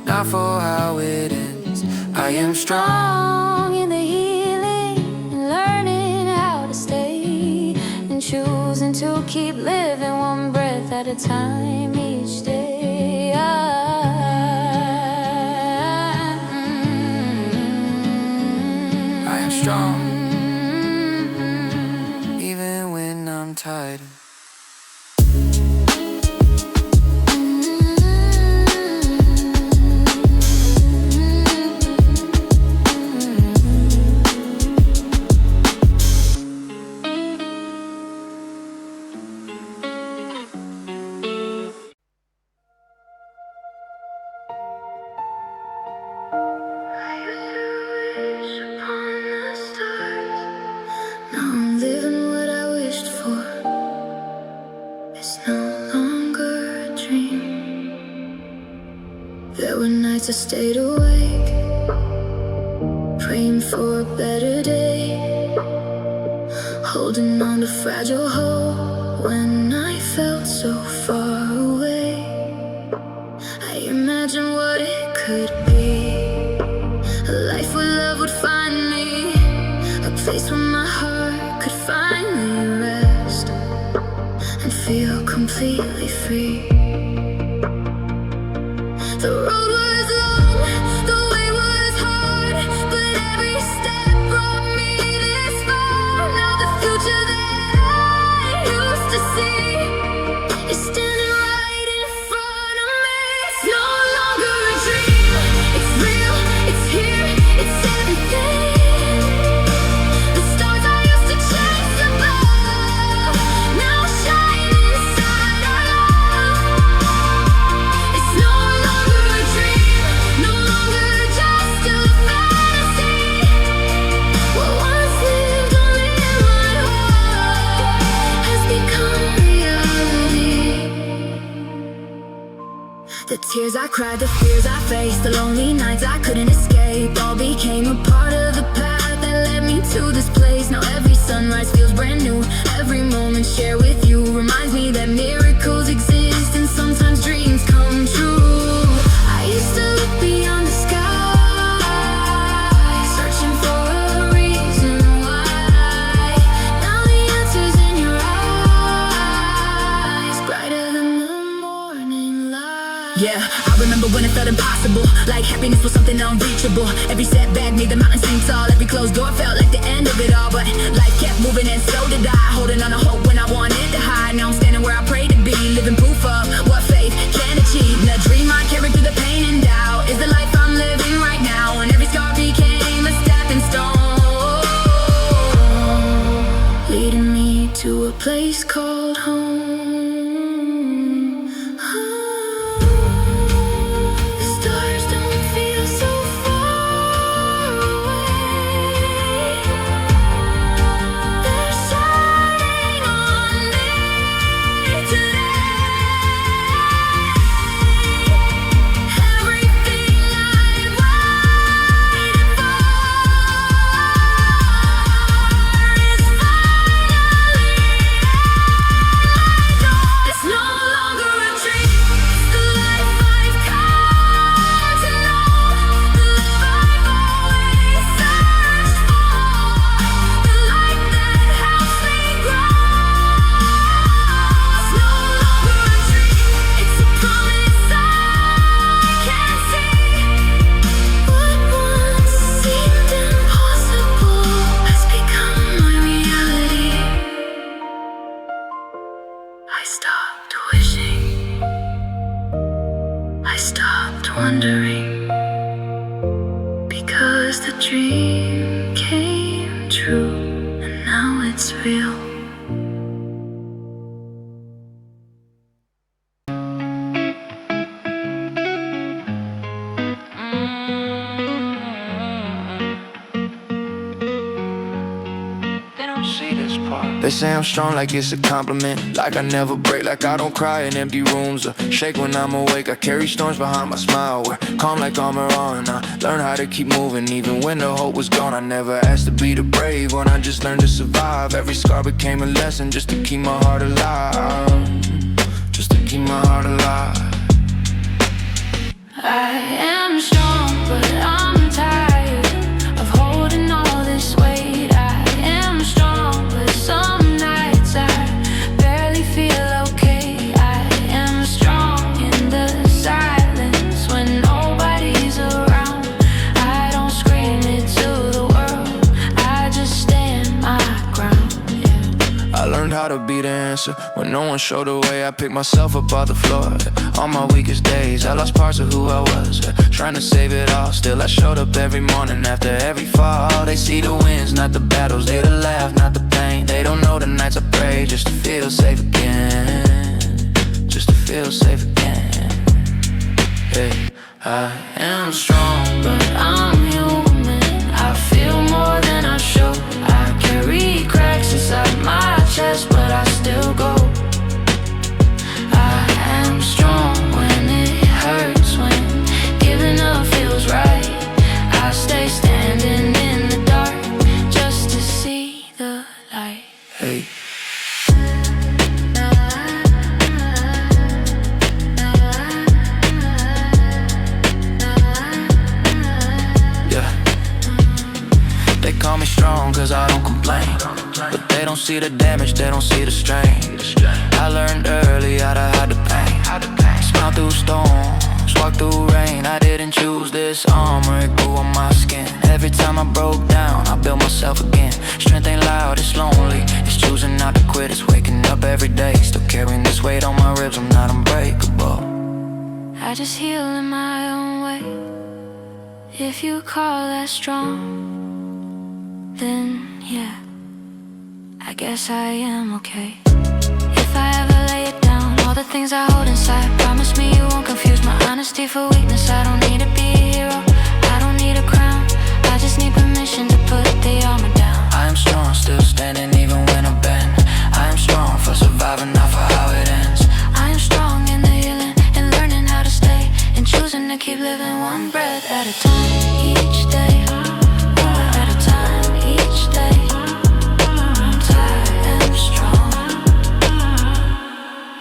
not for how it ends. I am strong In the healing and learning how to stay, and choosing to keep living one breath at a time each day. I am strong, even when I'm tired. Now I'm living what I wished for. It's no longer a dream. There were nights I stayed awake, praying for a better day, holding on to fragile hope when I felt so far away. I imagined what it could be, a life where love would find me, a place where my heart could finally rest and feel completely free. The road was long, the way was hard, but every step brought me this far. Now the future that I used to see is standing right in front of me. It's no longer a dream, it's real, it's here, it's everything. The stars I used to chase above now shine inside our love. It's no longer a dream, no longer just a fantasy. What once lived only in my heart has become reality. The tears I cried, the fears I faced, the lonely nights I couldn't escape, all became a part of the path that led me to this place. Now every sunrise feels brand new, every moment shared with you reminds me that miracles exist and sometimes dreams come true. I used to look beyond the sky, searching for a reason why. Now the answer's in your eyes, brighter than the morning light. Yeah, I remember when it felt impossible, like happiness was something unreachable. Every setback made the mountain seem tall, every closed door felt like the end of it all. But life kept moving and so did I, holding on to hope when I wanted to hide. Now I'm standing where I prayed to be, living proof of what faith can achieve. And the dream I carried through the pain and doubt is the life I'm living right now. And every scar became a stepping stone, leading me to a place called home. The stars don't feel so far away. They're shining on me today. Everything I've waited for is finally it's no longer a dream, it's the life I've come to know, the love I've always searched for, the light that helps me grow. It's no longer a dream, it's a promise I can see. What once seemed impossible has become my reality. I stopped wishing, I stopped wondering, because the dream came true and now it's real. They don't see this part. They say I'm strong like it's a compliment, like I never break, like I don't cry in empty rooms or shake when I'm awake. I carry storms behind my smile, we're calm like armor on. I learn how to keep moving even when the hope was gone. I never asked to be the brave when I just learned to survive. Every scar became a lesson just to keep my heart alive, just to keep my heart alive. I am strong, but I'm tired of holding all this weight. I am strong, but some nights I barely feel okay. I am strong in the silence when nobody's around. I don't scream it to the world, I just stand my ground, yeah. I learned how to be the answer when no one showed the way. I picked myself up off the floor. On my weakest days, I lost parts of who I was, trying to save it all. Still I showed up every morning after every fall. They see the wins, not the battles. They the laugh, not the pain. They don't know the nights I pray just to feel safe again, just to feel safe again. Hey, I am strong, but I'm human. I feel more than I show. I carry cracks inside my chest, but I still go. I am strong when it hurts, when giving up feels right. I stay standing in the dark just to see the light. Hey. Yeah. They call me strong cause I don't complain, but they don't see the damage, they don't see the strain. I learned early how to hide the pain. Smile through storms, walk through rain. I didn't choose this armor, it grew on my skin. Every time I broke down, I built myself again. Strength ain't loud, it's lonely. It's choosing not to quit, it's waking up every day. Still carrying this weight on my ribs, I'm not unbreakable. I just heal in my own way. If you call that strong, then yeah, I guess I am okay. If I ever lay it down, all the things I hold inside, promise me you won't confuse my honesty for weakness. I don't need to be a hero, I don't need a crown. I just need permission to put the armor down. I am strong, still standing even when I bend. I am strong for surviving, not for how it ends. I am strong in the healing and learning how to stay, and choosing to keep living one breath at a time each day. At a time each day. I am strong,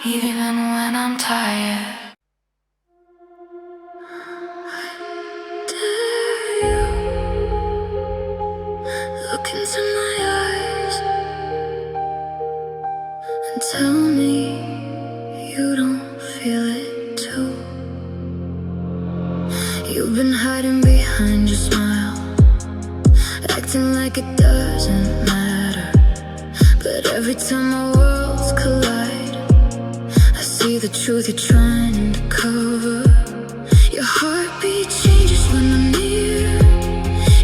even when I'm tired. Dare you look into my eyes and tell me you don't feel it too? You've been hiding behind your smile, acting like it doesn't matter. But every time our worlds collide, I see the truth you're trying to cover. Your heartbeat changes when I'm near.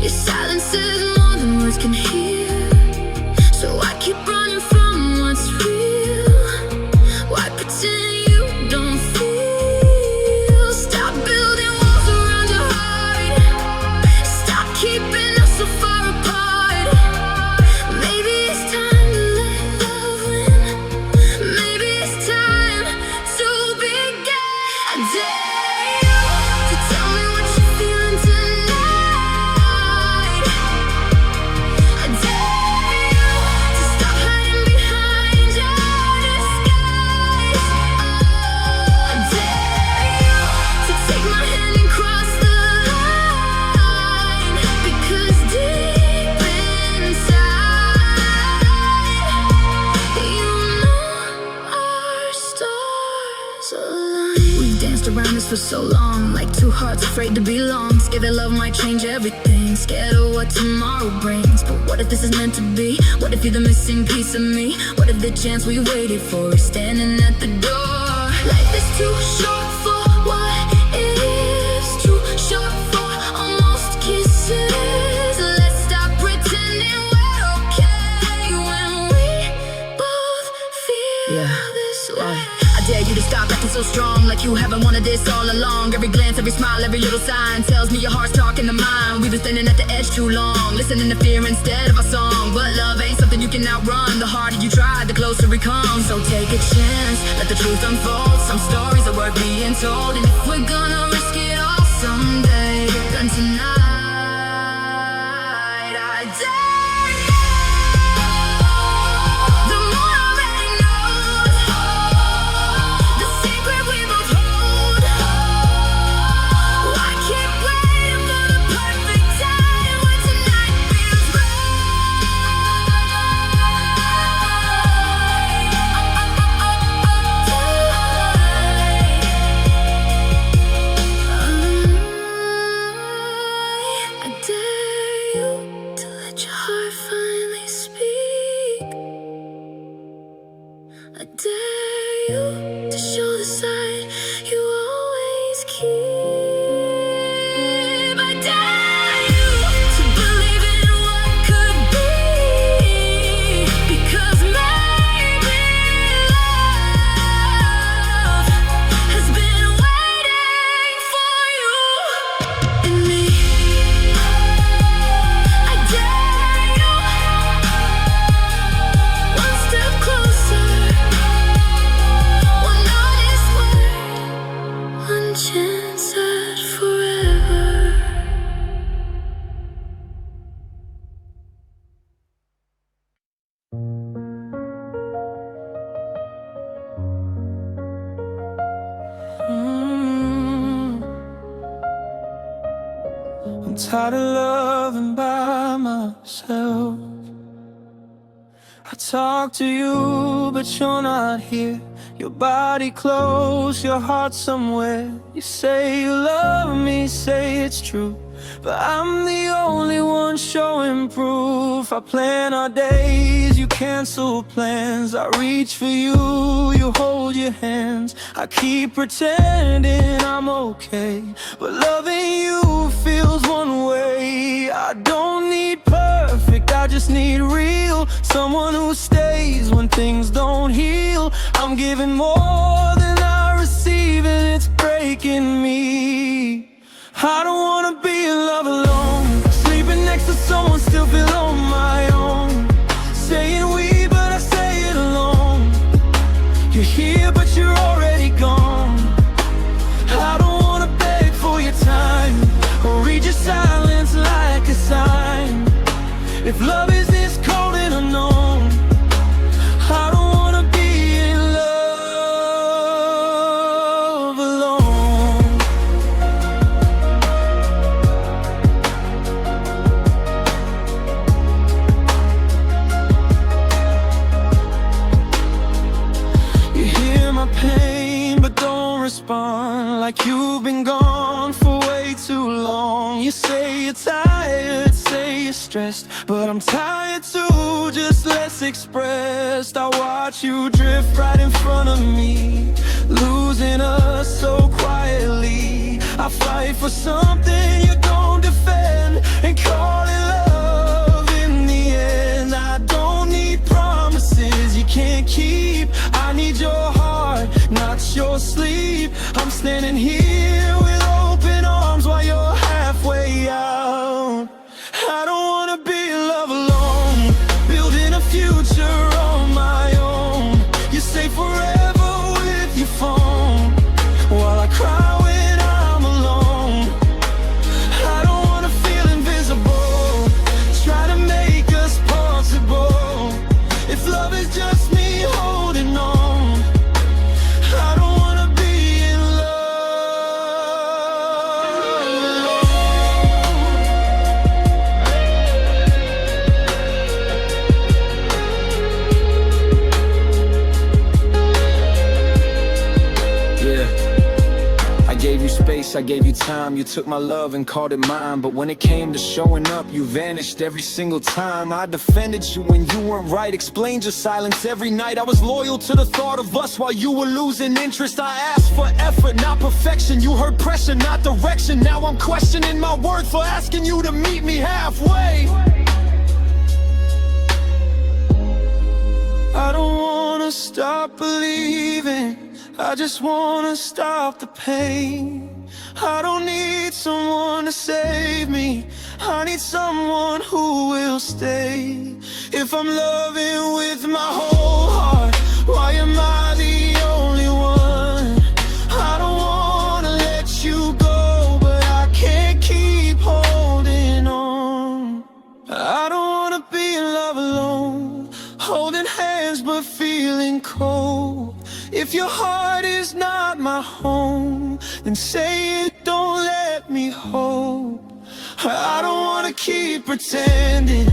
Your silence says more than words can hear. So I keep running from what's real. Why pretend you don't feel? Stop building walls around your heart. Stop keeping us so far apart. Maybe it's time to let love win. Maybe it's time to begin. I dare you to tell me what you're feeling tonight. I dare you to stop hiding behind your disguise. I dare you to take my hand and cross the line. Because deep inside, you know our stars align. We've danced around this for so long, like two hearts afraid to belong. Scared that love might change everything, scared of what tomorrow brings. But what if this is meant to be? What if you're the missing piece of me? What if the chance we waited for is standing at the door? Life is too short for what ifs, too short for almost kisses. Let's stop pretending we're okay when we both feel this way. I dare you to stop acting so strong, like you haven't wanted this all along. Every glance, every smile, every little sign tells me your heart's talking to mine. We've been standing at the edge too long, listening to fear instead of a song. But love ain't something you can outrun. The harder you try, the closer it comes. So take a chance, let the truth unfold. Some stories are worth being told, and if we're gonna risk it all someday, then tonight I dare you. The moon already knows the secret we both hold. I keep waiting for the perfect time when tonight feels I dare you to let your heart finally speak. I dare you to show the side you always keep. I dare you to believe in what could be, because maybe love has been waiting for you and me. I dare you, one step closer, one honest word, one chance at forever. I'm tired of loving by myself. I talk to you, but you're not here. Your body close, your heart somewhere. You say you love me, say it's true, but I'm the only one showing proof. I plan our days, you cancel plans. I reach for you, you hold your hands. I keep pretending I'm okay, but loving you feels one way. I don't need perfect, I just need real. Someone who stays when things don't heal. I'm giving more than I receive, and it's breaking me. I don't wanna be in love alone, sleeping next to someone, still feel on my own. Saying we, but I say it alone. You're here, but you're already gone. I don't wanna beg for your time, or read your silence like a sign. If love is this cold and unknown, I don't wanna be in love alone. You hear my pain, but don't respond, like you've been gone for way too long. You say you're tired, say you're stressed, but I'm tired too, just less expressed. I watch you drift right in front of me, losing us so quietly. I fight for something you don't defend, and call it love in the end. I don't need promises you can't keep. I need your heart, not your sleep. I'm standing here with open arms while you're halfway out. I don't wanna be in love alone, building a future on my own. You say forever with your phone, while I cry when I'm alone. I don't wanna feel invisible, try to make us possible. If love is just me holding on, I don't wanna be in love alone. I gave you space, I gave you time. You took my love and called it mine. But when it came to showing up, you vanished every single time. I defended you when you weren't right, explained your silence every night. I was loyal to the thought of us while you were losing interest. I asked for effort, not perfection. You heard pressure, not direction. Now I'm questioning my worth for asking you to meet me halfway. I don't wanna stop believing. I just wanna stop the pain. I don't need someone to save me. I need someone who will stay. If I'm loving with my whole heart, why am I the only one? I don't wanna let you go, but I can't keep holding on. I don't wanna be in love alone, holding hands but feeling cold. If your heart is not my home, then say it, don't let me hope. I don't wanna keep pretending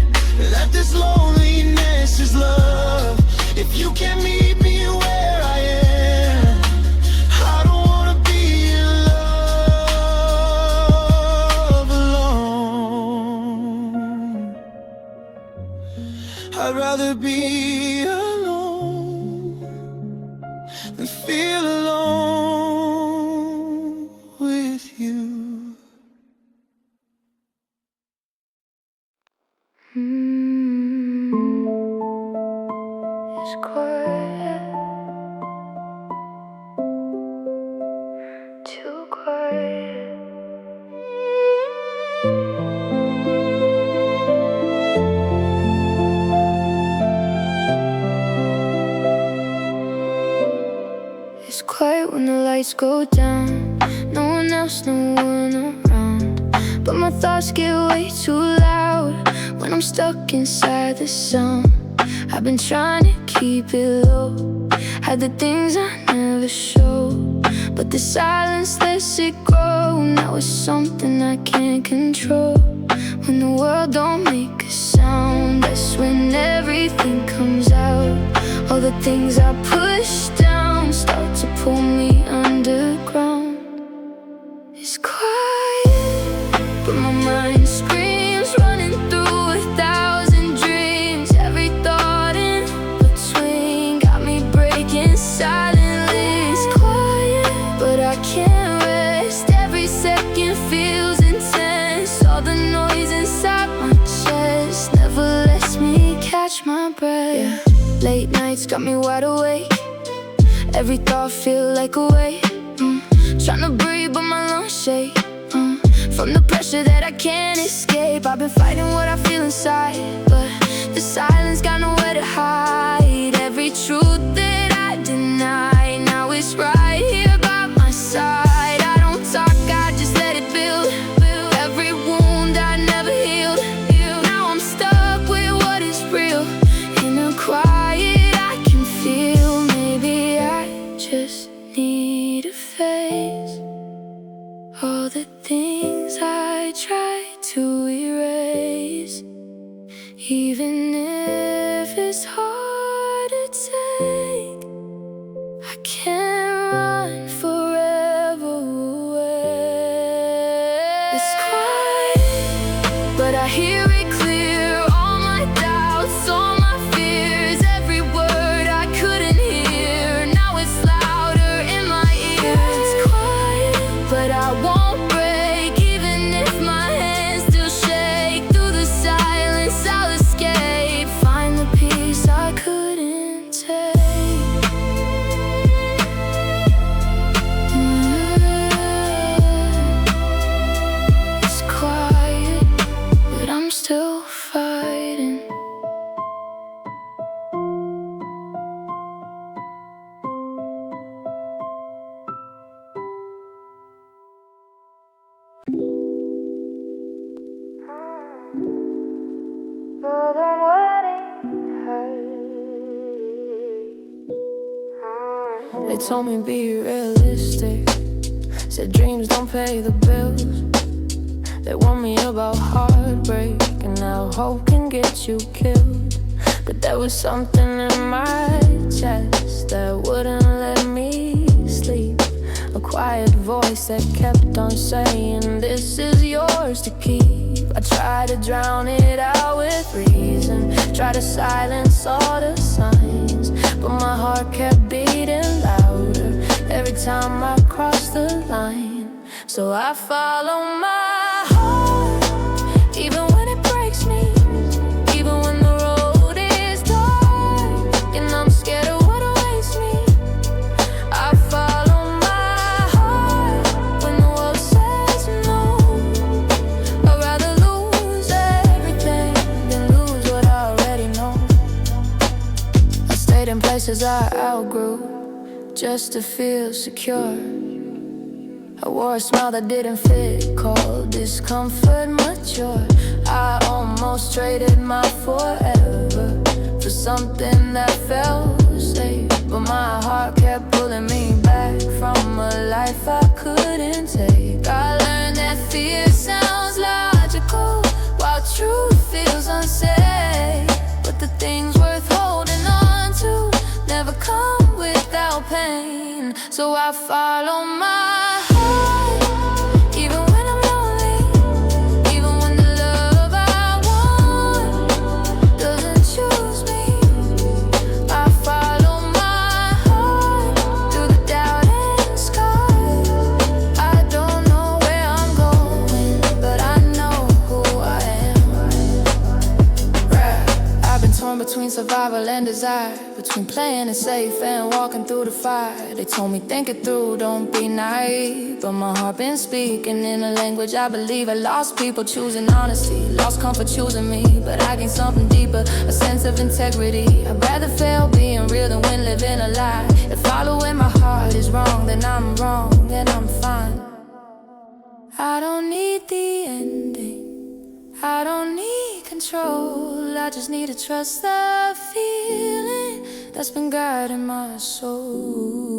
that this loneliness is love. If you can't meet me where I am, I don't wanna be in love alone. I'd rather be alone than feel alone with you. It's quiet, too quiet. It's quiet when the lights go down. No one else, no one around. But my thoughts get way too loud when I'm stuck inside the sound. I've been trying to keep it low, hide the things I never show, but the silence lets it grow. Now it's something I can't control. When the world don't make a sound, that's when everything comes out. All the things I push down start to pull me underground. It's quiet, but my mind screams, running through 1,000 dreams. Every thought in between got me breaking silently. It's quiet, but I can't rest. Every second feels intense. All the noise inside my chest never lets me catch my breath. Late nights got me wide awake. Every thought feel like a weight. Tryna breathe but my lungs shake. From the pressure that I can't escape. I've been fighting what I feel inside, but the silence got nowhere to hide. Every truth that I deny, now it's right here by my side. I don't talk, I just let it build. Every wound I never healed. Now I'm stuck with what is real. In the quiet I can feel. Maybe I just need a face. All the things I try to erase, even if it's hard to take. I can't run forever away. It's quiet, but I hear it clear. All my doubts, all my fears, every word I couldn't hear, now it's louder in my ears. It's quiet, but I won't break. Even if my hands still shake, through the silence I'll escape. Find the peace I couldn't take. It's quiet, but I'm still fighting. But I'm waiting. They told me be realistic, said dreams don't pay the bills. They warned me about heartbreak, and now hope can get you killed. But there was something in my chest that wouldn't let me sleep. A quiet voice that kept on saying, this is yours to keep. I tried to drown it out with reason, tried to silence all the signs, but my heart kept beating louder every time I crossed the line. So I follow my heart, even when it breaks me, even when the road is dark and I'm scared of what awaits me. I follow stayed in places I outgrew just to feel secure. I wore a smile that didn't fit, called discomfort mature. I almost traded my forever for something that felt safe, but my heart kept pulling me back from a life I couldn't take. I learned that fear sounds logical while truth feels unsafe, but the things worth holding on to never come without pain. So I follow my heart, even when I'm lonely, even when the love I want doesn't choose me. I follow my heart through the doubt and scars. I don't know where I'm going, but I know who I am. I've been torn between survival and desire, between playing it safe and walking through the fire. They told me think it through, don't be naive, but my heart been speaking in a language I believe. I lost people choosing honesty, lost comfort choosing me, but I gained something deeper, a sense of integrity. I'd rather fail being real than win living a lie. If following my heart is wrong, then I'm wrong and I'm fine. I don't need the ending, I don't need control, I just need to trust the feeling that's been guiding my soul.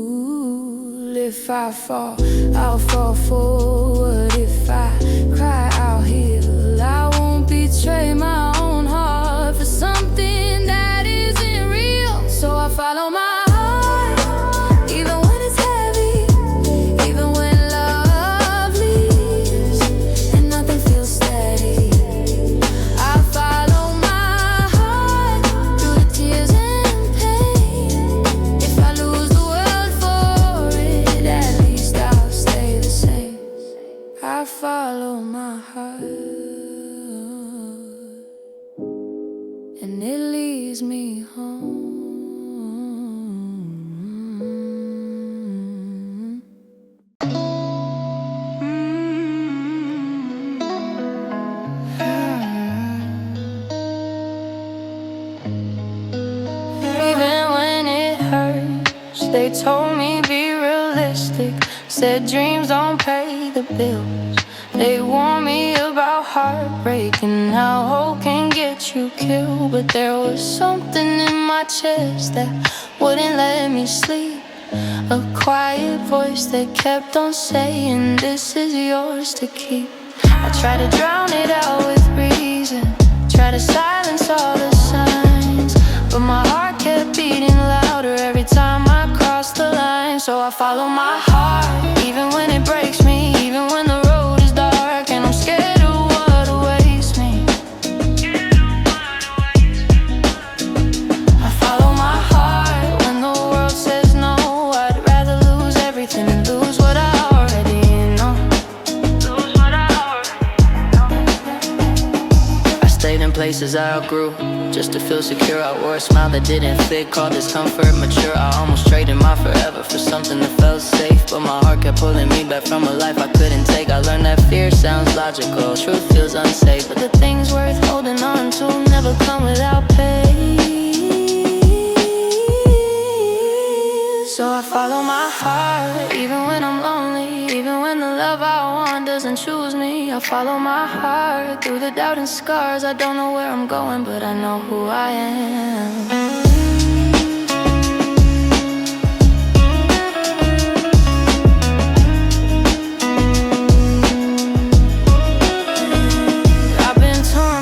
If I fall, I'll fall forward. If I cry, I'll heal. I won't betray my own heart for something that isn't real. So I follow my heart, even when it's heavy, even when love leaves and nothing feels steady. I follow my heart through the tears and pain. If I lose the world for it, at least I'll stay the same. I follow my heart, and it leads me home. Even when it hurts, they told me be realistic, said dreams don't pay the bills. They warned me about heartbreak and how hope can get you killed. But there was something in my chest that wouldn't let me sleep, a quiet voice that kept on saying this is yours to keep. I try to drown it out with reason, try to silence all the signs, but my heart kept beating louder every time I crossed the line. So I follow my heart, even when it breaks me, even when the road is dark and I'm scared of what awaits me. I follow my heart when the world says no. I'd rather lose everything than lose what I already know. I stayed in places I outgrew just to feel secure. I wore a smile that didn't fit, called discomfort mature. I almost traded my forever for something that felt safe, but my heart kept pulling me back from a life I couldn't take. I learned that fear sounds logical, truth feels unsafe, but the things worth holding on to never come without pain. So I follow my heart, even when I'm lonely, even when the love I want doesn't choose me. I follow my heart through the doubt and scars. I don't know where I'm going, but I know who I am.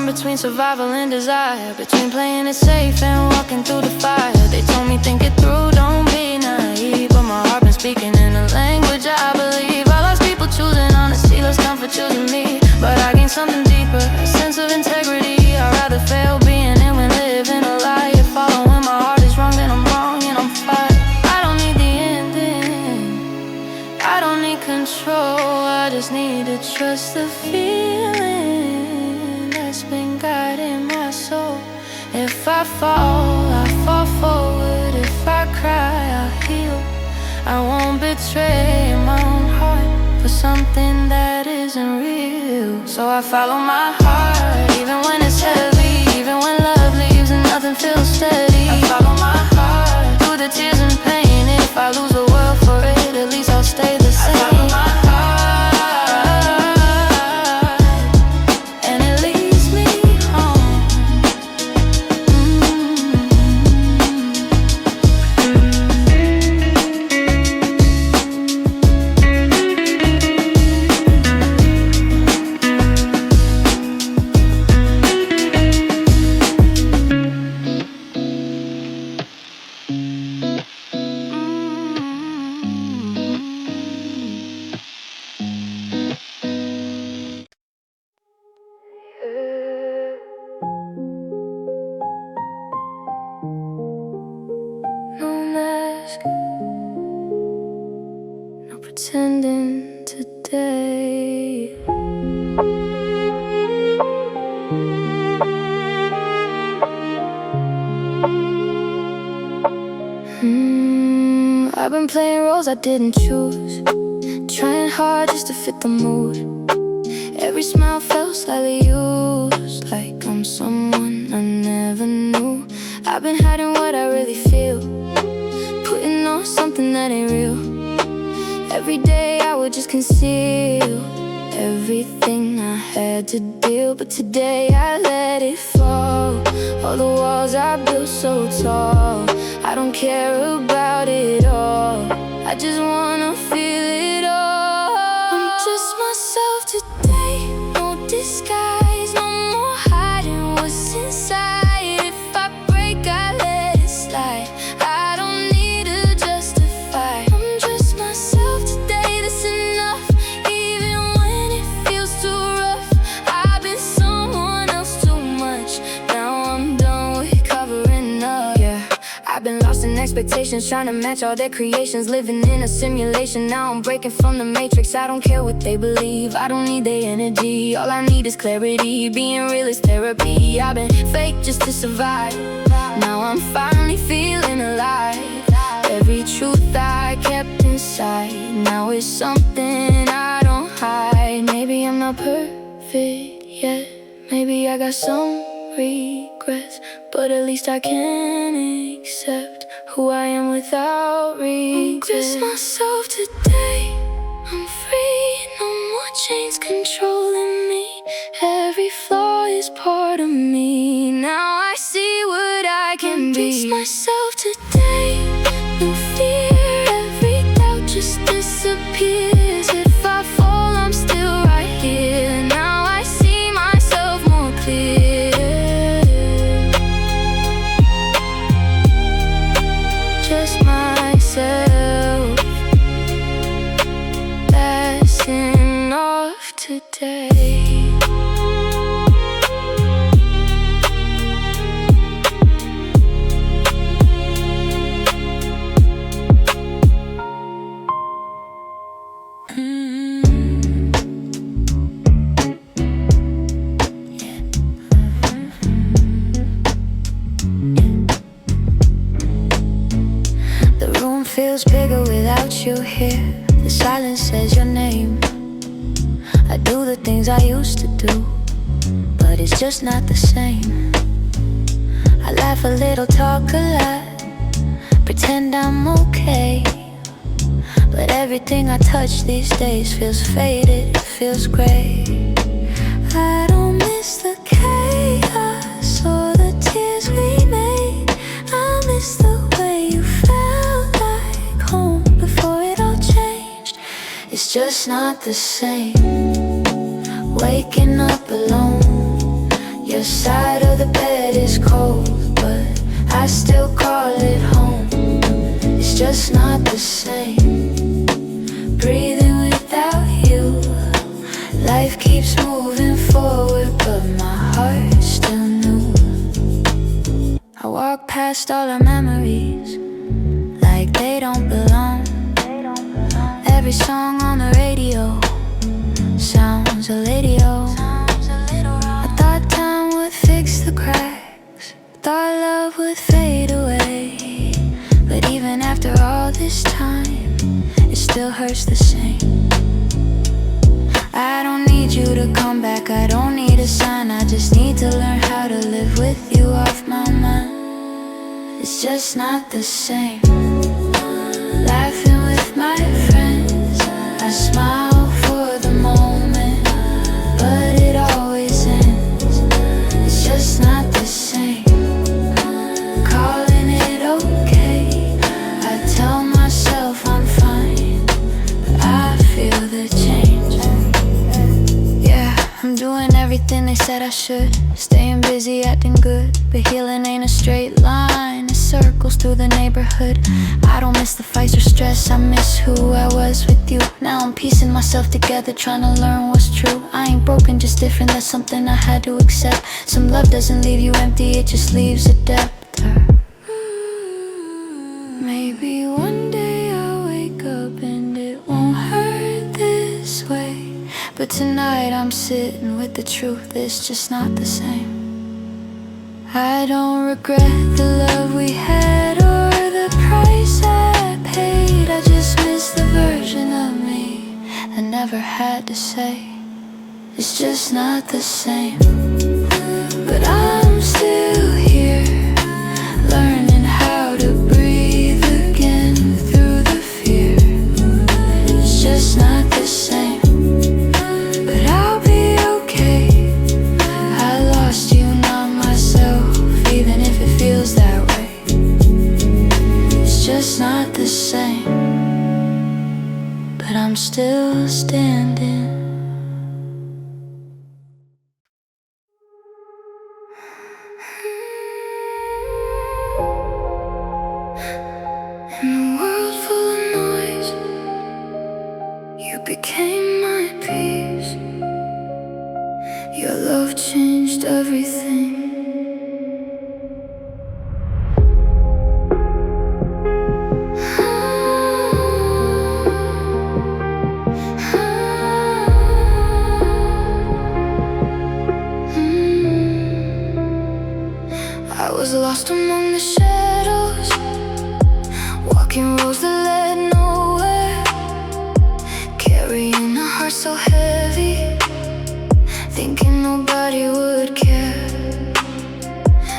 Between survival and desire, between playing it safe and walking through the fire. They told me think it through, don't be naive, but my heart been speaking in a language I believe. I lost people choosing honesty, lost comfort choosing me, but I gained something deeper, a sense of integrity. I'd rather fail being in when living a lie. If following my heart is wrong, then I'm wrong and I'm fine. I don't need the ending, I don't need control, I just need to trust the feeling that's been guiding my soul. If I fall, I fall forward. If I cry, I'll heal. I won't betray my own heart for something that isn't real. So I follow my heart, even when it's heavy, even when love leaves and nothing feels steady. I follow my heart ask. No pretending today. I've been playing roles I didn't choose, trying hard just to fit the mood. Every smile felt slightly used, like I'm someone I never knew. I've been hiding what I really feel, putting on something that ain't real. Every day I would just conceal everything I had to deal. But today I let it fall. All the walls I built so tall, I don't care about it all. I just wanna feel it all. I'm just myself today, no disguise, no more hiding what's inside. If I break, I let it slide. I don't need to justify. I'm just myself today, that's enough. Even when it feels too rough, I've been someone else too much. Now I'm done with covering up. Yeah, I've been lost in expectations, trying to match all their creations, living in a simulation. Now I'm breaking from the matrix. I don't care what they believe, I don't need their energy. All I need is clarity, being real is therapy. I've been fake just to survive, now I'm finally feeling alive. Every truth I kept inside, now it's something I don't hide. Maybe I'm not perfect yet, maybe I got some regrets, but at least I can accept who I am without regret. I'm just myself today, I'm free, no more chains controlling me. Every flaw is part of me, now I see what I can be. I'm just myself today, no fear, every doubt just disappears. If I fall, I'm still right here, now I see myself more clear. Just myself, that's enough today. The room feels bigger without you here. The silence says your name. I do the things I used to do, but it's just not the same. I laugh a little, talk a lot, pretend I'm okay, but everything I touch these days feels faded, feels gray. I don't miss the chaos or the tears we made. I miss the way you felt like home before it all changed. It's just not the same. Waking up alone, your side of the bed is cold, but I still call it home. It's just not the same. Breathing without you, life keeps moving forward, but my heart's still new. I walk past all our memories like they don't belong. Every song on the radio sounds a little. I thought time would fix the cracks, thought love would fade away, but even after all this time, it still hurts the same. I don't need you to come back, I don't need a sign, I just need to learn how to live with you off my mind. It's just not the same. Laughing with my friends, I smile for the moment, but it always ends. It's just not the same. Calling it okay, I tell myself I'm fine, but I feel the change. Yeah, I'm doing everything they said I should, staying busy, acting good, but healing ain't a straight line. It circles through the neighborhood. I don't miss the fights or stress, I miss who I was with you. Now I'm piecing myself together, trying to learn what's true. I ain't broken, just different, that's something I had to accept. Some love doesn't leave you empty, it just leaves a depth. Maybe one tonight I'm sitting with the truth, it's just not the same. I don't regret the love we had or the price I paid. I just miss the version of me that never had to say it's just not the same. But I'm still here, learning how to breathe again through the fear. It's just not the same, but I'll be okay. I lost you, not myself, even if it feels that way. It's just not the same, but I'm still standing. In a world full of noise, you became my peace. Your love changed everything. I was lost among the shadows, walking roads that led nowhere, carrying a heart so heavy, thinking nobody would care.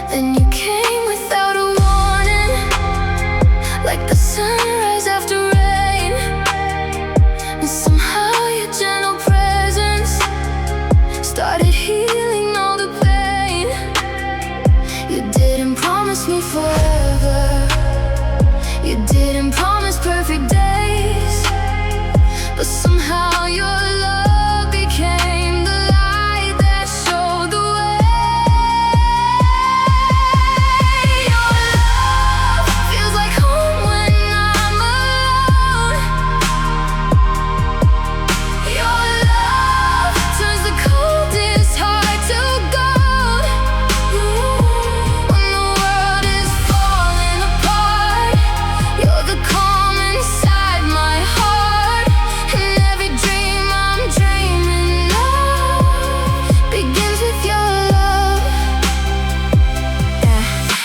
Then you came without a warning, like the sunrise after rain. And somehow your gentle presence started healing all the pain. You didn't promise me forever, you didn't promise perfect days, but somehow your love became the light that showed the way. Your love feels like home when I'm alone. Your love turns the coldest heart to gold. When the world is falling apart, you're the calm inside my heart. And every dream I'm dreaming of begins with your love.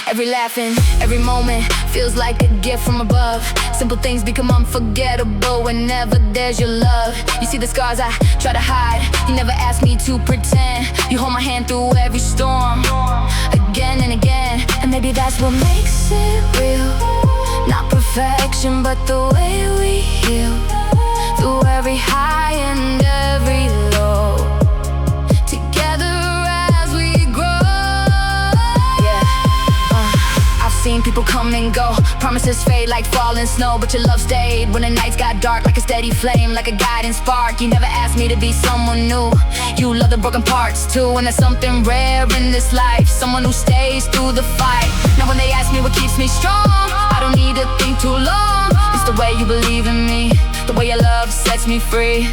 Every laughing, every moment feels like a gift from above. Simple things become unforgettable whenever there's your love. You see the scars I try to hide, you never ask me to pretend. You hold my hand through every storm, again and again. And maybe that's what makes it real. Not perfection, but the way we heal, through every high and every low, together as we grow. Yeah, I've seen people come and go, promises fade like falling snow, but your love stayed when the nights got dark, like a steady flame, like a guiding spark. You never asked me to be someone new, you love the broken parts too. And there's something rare in this life, someone who stays through the fight. Now when they ask me what keeps me strong, I don't need to think too long. It's the way you believe in me, the way your love sets me free.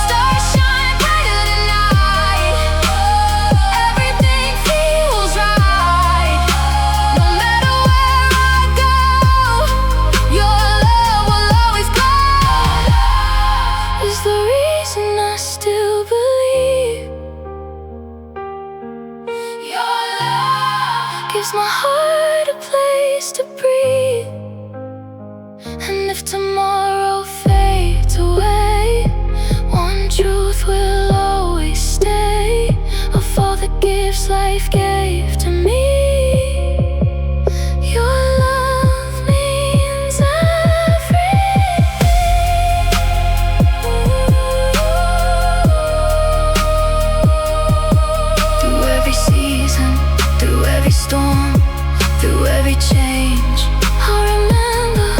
Stars shine brighter tonight, everything feels right. No matter where I go, your love will always glow. Is the reason I still believe. Your love gives my heart a place to breathe. And if tomorrow fades away, one truth will always stay. Of all the gifts life gave to me, your love means everything. Through every season, through every storm, through every change, I'll remember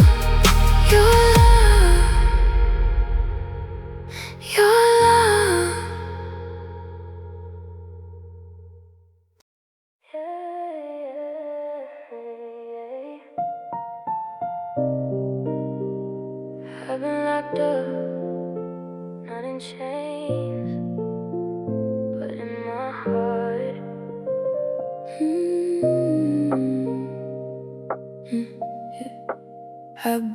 your love, your love. I've been locked up, not in chains, but in my heart.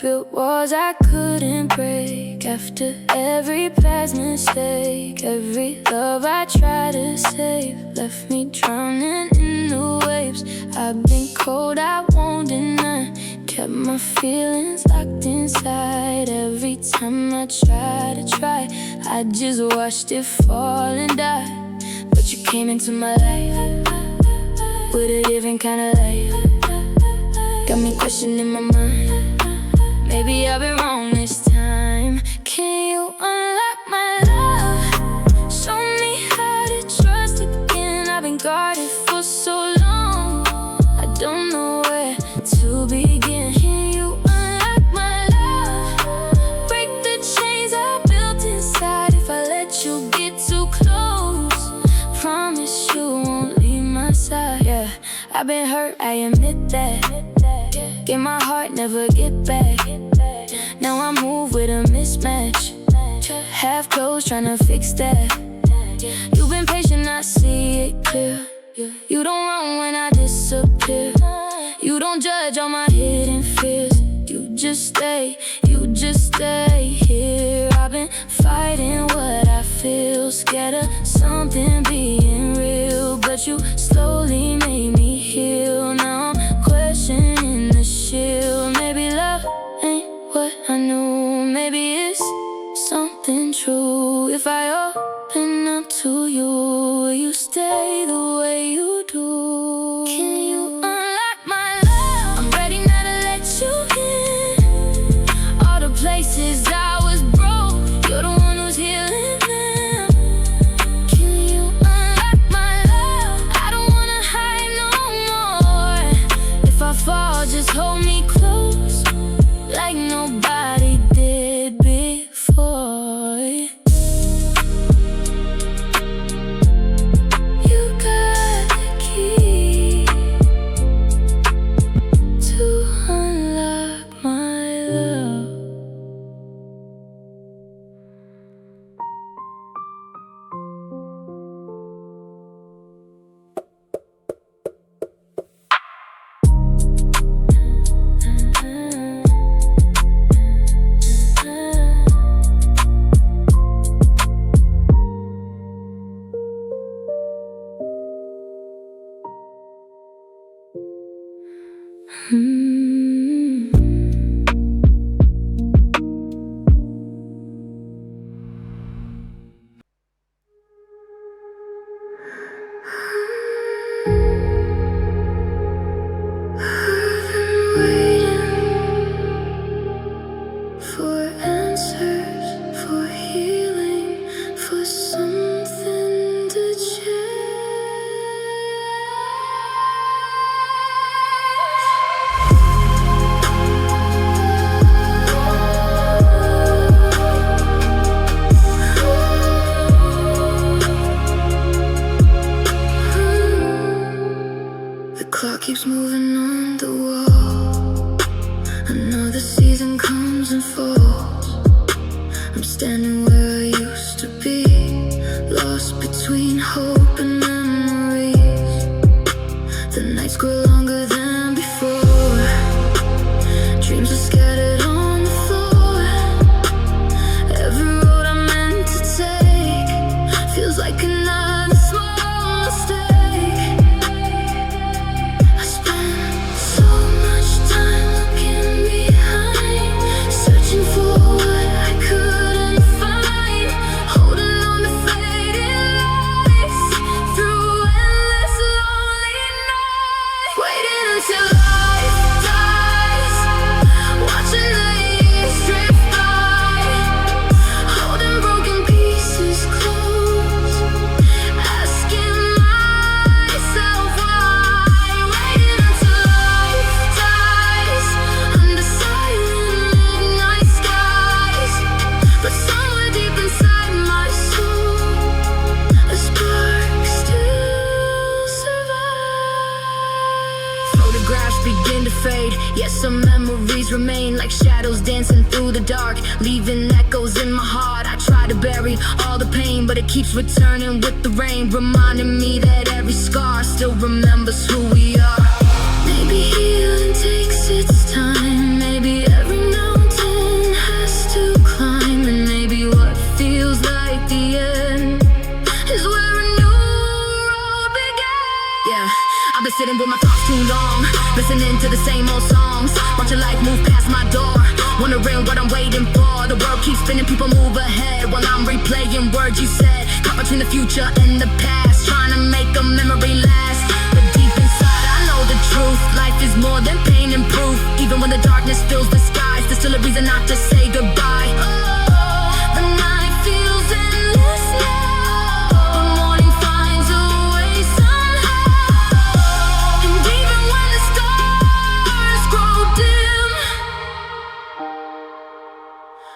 built walls I couldn't break. After every past mistake, every love I tried to save left me drowning in the waves. I've been cold, I won't deny. Kept my feelings locked inside. Every time I try, I just watched it fall and die. But you came into my life with a different kind of light. Got me questioning my mind. Maybe I've been wrong this time. Can you unlock my love? Show me how to trust again. I've been guarded for so long, I don't know where to begin. Can you unlock my love? Break the chains I built inside. If I let you get too close, promise you won't leave my side. Yeah, I've been hurt, I admit that. Get my heart, never get back. Now I move with a mismatch. Half closed, tryna fix that. You've been patient, I see it clear. You don't run when I disappear. You don't judge all my hidden fears. You just stay here. I've been fighting what I feel, scared of something being real, but you slowly made me heal. Now I'm questioning the shield. Maybe love ain't what I knew. Maybe it's something true. If I open up to you, will you stay the way you do? Can you unlock my love? I'm ready now to let you in. All the places I was broke, you're the one who's healing them. Can you unlock my love? I don't wanna hide no more. If I fall, just hold me close, like nobody did before. You got the key to unlock my love. For answers, for healing, for something to change. The clock keeps moving on the wall. Another season comes and falls. I'm standing where I used to be, lost between hope and memories. The nights grow longer than before. Dreams are scattered on the floor. Every road I'm meant to take feels like another small mistake. I spent so much time looking behind, searching for what I couldn't find, holding on to fading lights through endless lonely nights, waiting until life dies, watching the years drift by, holding broken pieces close, asking myself why, waiting until life dies under silent midnight skies. But somewhere deep inside my soul, a spark still survives. Photographs begin to fade, yet some memories remain like shadows dancing through the dark, leaving echoes in my heart. I try to bury all the pain, but it keeps returning with the rain, reminding me that every scar still remembers who we are. Maybe healing takes its time, maybe every now I've been sitting with my thoughts too long, listening to the same old songs, watching life move past my door, wondering what I'm waiting for. The world keeps spinning, people move ahead while I'm replaying words you said. Caught between the future and the past, trying to make a memory last. But deep inside I know the truth, life is more than pain and proof. Even when the darkness fills the skies, there's still a reason not to say goodbye. The night feels endless now, but morning finds a way somehow. And even when the stars grow dim,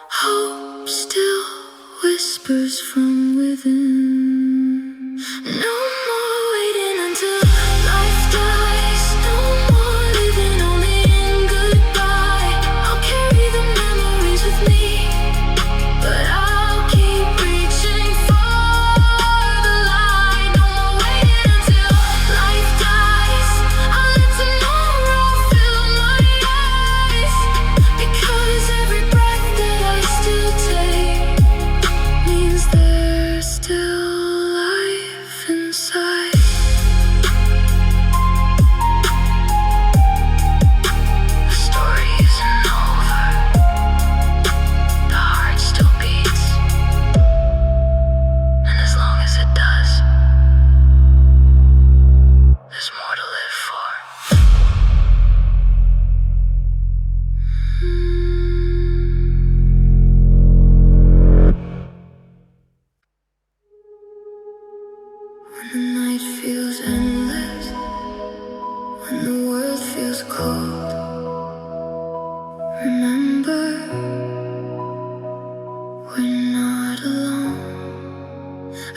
hope still whispers from within. No more waiting until life dies. No more living only in goodbye. I'll carry the memories with me, but I'll keep reaching for the light. No more waiting until life dies. I'll let tomorrow fill my eyes, because every breath that I still take means there's still life inside. The story isn't over. The heart still beats. And as long as it does, there's more to live for. When the night feels endless, when the world feels cold, remember, we're not alone.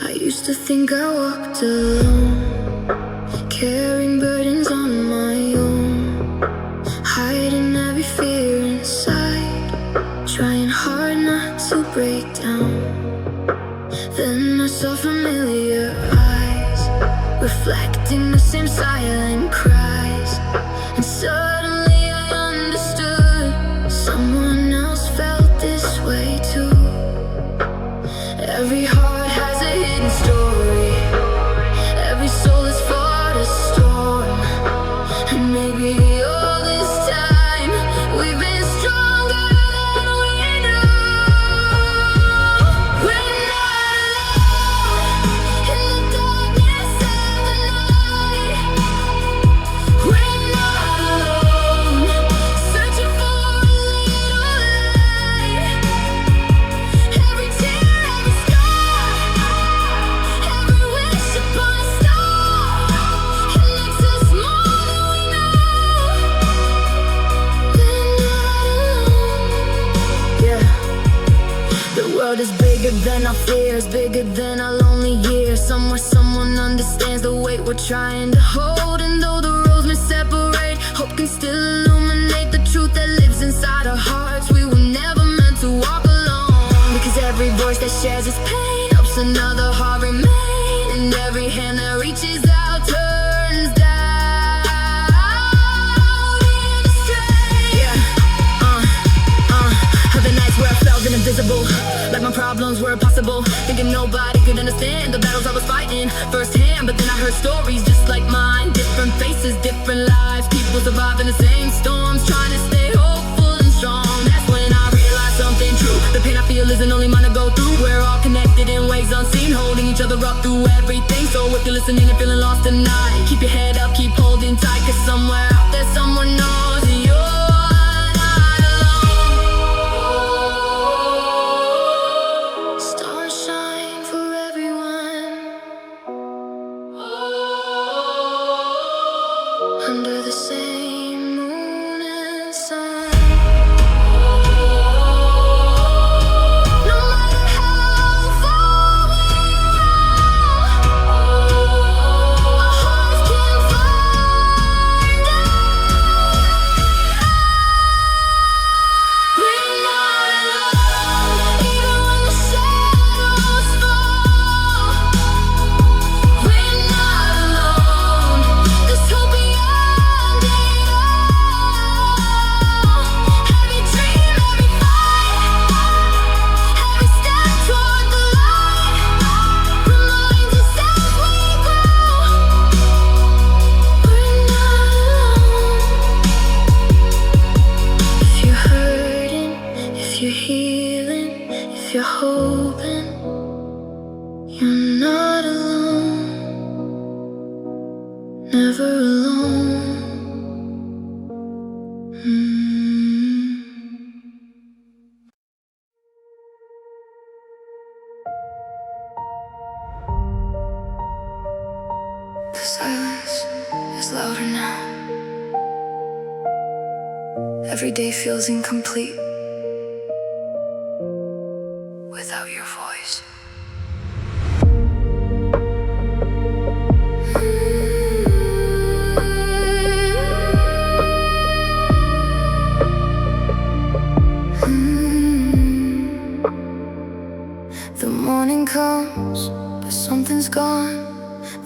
I used to think I walked alone, carrying burdens on my own, hiding every fear inside, trying hard not to break down. Then I saw familiar eyes, reflecting the same silent cries, and suddenly I understood. Someone else felt this way too. Every heart has a hidden story, every soul has fought a storm, and maybe all this time we've been stronger than we knew. We're not alone in the darkness of the night. We're not alone, searching for a little light. Every tear, every scar, every wish upon a star, it makes us more than we know. We're not alone. Yeah. The world is bigger than our fears, bigger than our lonely years. Somewhere someone understands the weight we're trying to hold. And though the roads may separate, hope can still illuminate the truth that lives inside our hearts. We were never meant to walk alone, because every voice that shares its pain helps another heart remain, and every hand that reaches out turns down in a strain. Yeah. Have the nights where I felt invisible, like my problems were impossible, thinking nobody could understand the battles I was fighting firsthand. But then I heard stories just like mine, different faces, different lives, people surviving the same storms, trying to stay hopeful and strong. That's when I realized something true. The pain I feel isn't only mine to go through. We're all connected in ways unseen, holding each other up through everything. So if you're listening and feeling lost tonight, keep your head up, keep holding tight, cause somewhere out there someone knows you're not alone. Stars shine for everyone under the same moon and sun. No matter how far we roam, our hearts can find us. You're not alone, never alone. The silence is louder now. Every day feels incomplete without your voice. The morning comes, but something's gone.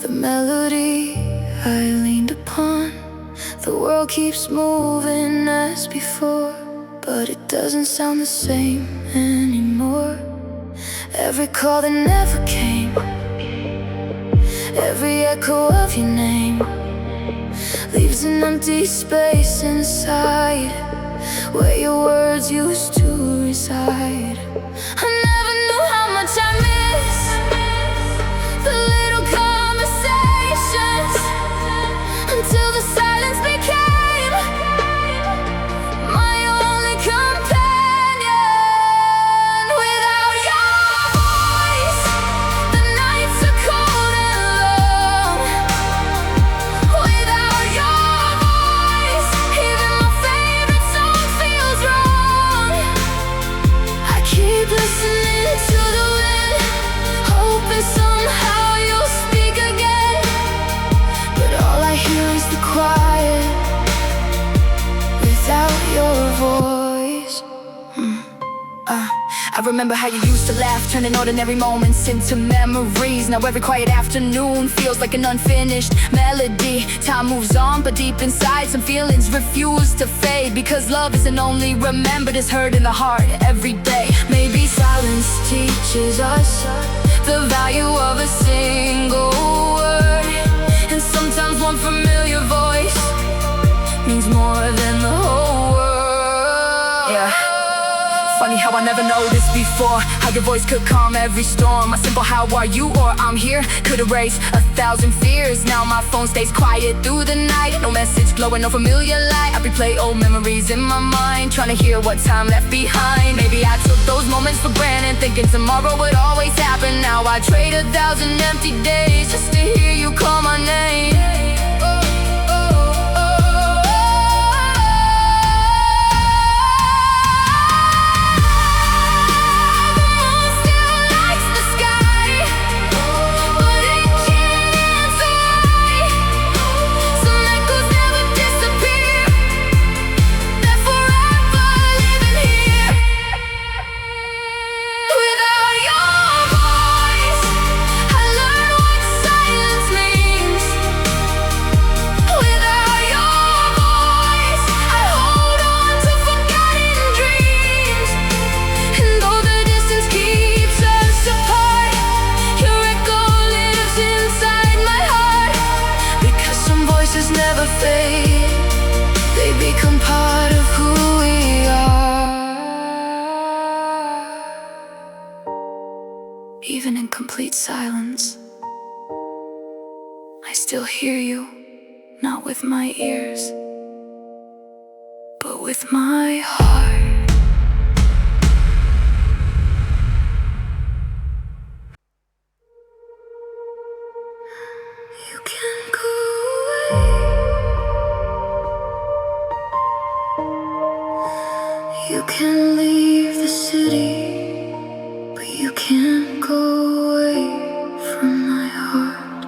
The melody I leaned upon. The world keeps moving as before, but it doesn't sound the same anymore. Every call that never came, every echo of your name leaves an empty space inside where your words used to reside. I never knew how much I miss the little conversations until the silence became my only companion. Without your voice, the nights are cold and long. Without your voice, even my favorite song feels wrong. I keep listening to the wind, hoping somehow you'll speak again, but all I hear is the quiet without your voice. I remember how you used to laugh, turning ordinary moments into memories. Now every quiet afternoon feels like an unfinished melody. Time moves on, but deep inside some feelings refuse to fade, because love isn't only remembered, it's heard in the heart every day. Maybe silence teaches us the value of a single word, and sometimes one familiar voice means more than the whole world. Yeah. Funny how I never noticed before how your voice could calm every storm. A simple "how are you?" or "I'm here" could erase 1,000 fears. Now my phone stays quiet through the night, no message glowing, no familiar light. I replay old memories in my mind, trying to hear what time left behind. Maybe I took those moments for granted, thinking tomorrow would always happen. Now I trade 1,000 empty days just to hear you call my name. Never fade, they become part of who we are. Even in complete silence, I still hear you, not with my ears, but with my heart. You can go away. You can leave the city, but you can't go away from my heart.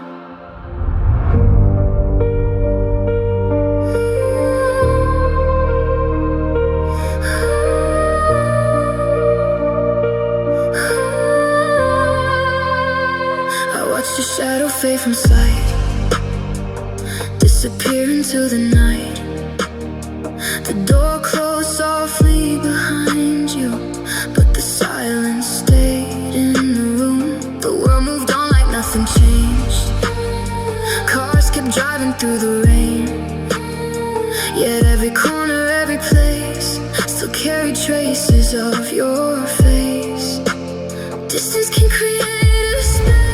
I watched your shadow fade from sight, disappear into the night. The door closed softly behind you, but the silence stayed in the room. The world moved on like nothing changed. Cars kept driving through the rain, yet every corner, every place still carried traces of your face. Distance can create a space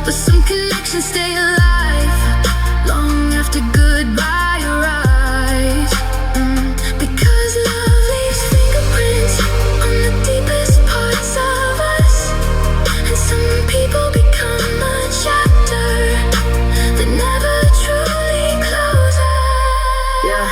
but some connections stay alive long after goodbye arrives. Because love leaves fingerprints on the deepest parts of us, and some people become a chapter that never truly closes. Yeah.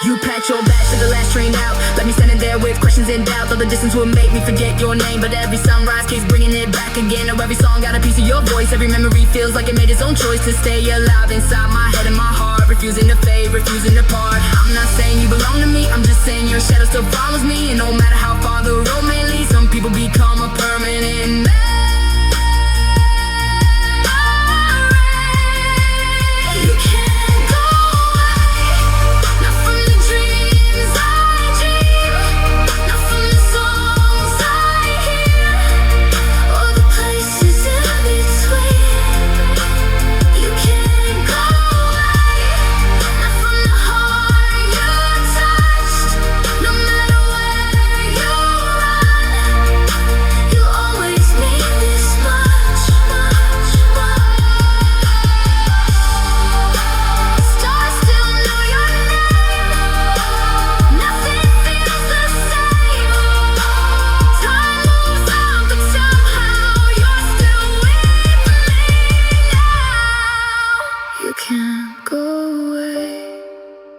You packed your bags to the last train out, left me standing there with questions and doubt. Though the distance would make me forget your name, but every sunrise keeps bringing it back again. Oh, every song got a piece of your voice. Every memory feels like it made its own choice to stay alive inside my head and my heart, refusing to fade, refusing to part. I'm not saying you belong to me, I'm just saying your shadow still follows me. And no matter how far the road may lead, some people become a permanent memory. You can't go away, not from the dreams I dream, not from the songs I hear, or the places in between. You can't go away, not from the heart you touched. No matter where you run, you always mean this much, much, much. Stars still know your name, nothing feels the same. Time moves on, but somehow you're still with me now. You can't go away,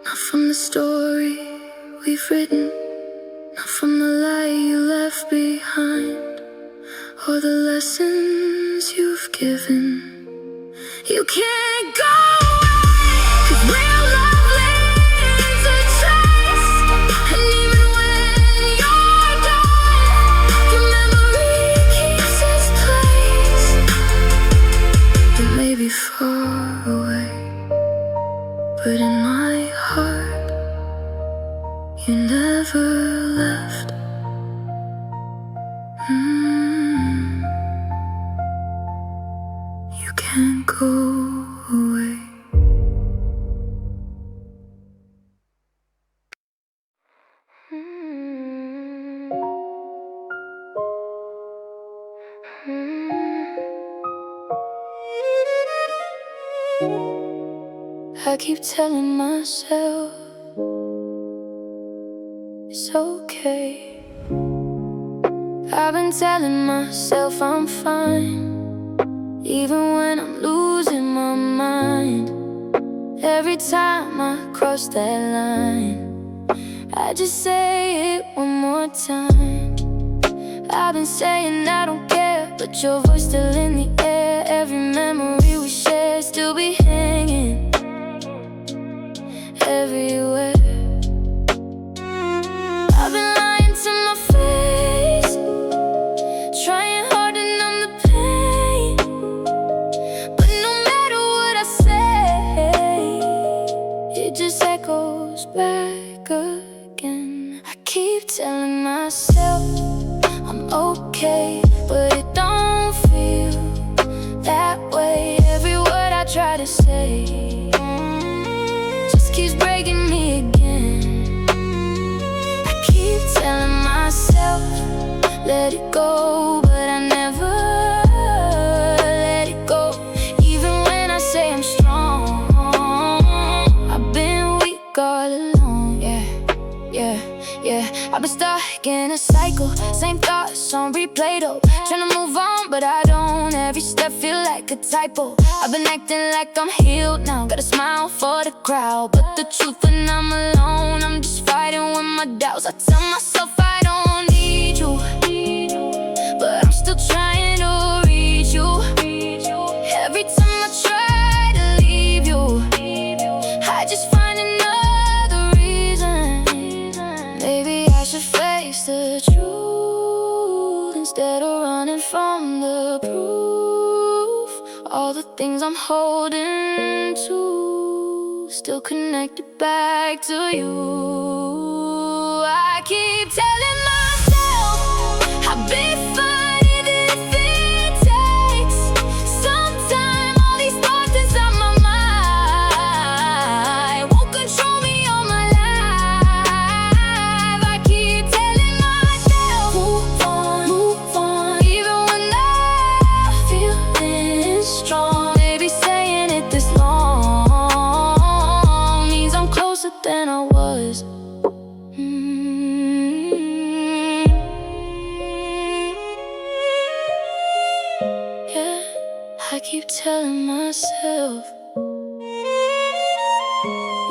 not from the story we've written, not from the lie you left behind, or the lessons you've given. You can't go away, 'cause real love leaves a trace. And even when you're gone, your memory keeps its place. It may be far away, but in my heart, you never left. You can't go away. I keep telling myself it's okay. I've been telling myself I'm fine, even when I'm losing my mind. Every time I cross that line, I just say it one more time. I've been saying I don't care, but your voice still in the air. Every memory we share still be hanging everywhere. I've been lying to my face, trying hard to numb the pain, but no matter what I say, it just echoes back again. I keep telling myself I'm okay, but it don't feel that way. Every word I try to say just keeps breaking me again. I keep telling myself let it go, but I never let it go. Even when I say I'm strong, I've been weak all along. Yeah, I've been stuck in a cycle, same thoughts on replay though. Trying to move on, but I don't. Every step feel like a typo. I've been acting like I'm healed now, got a smile for the crowd, but the truth when I'm alone, I'm just fighting with my doubts. I tell myself I don't need you, but I'm still trying to reach you. Every time I try to leave you, I just find another reason. Maybe I should face the truth instead of running from the proof. All the things I'm holding to still connected back to you. I keep telling myself I'll be fine even if it takes some time. All these thoughts inside my mind won't control me all my life. I keep telling myself move on, even when I'm feeling I keep telling myself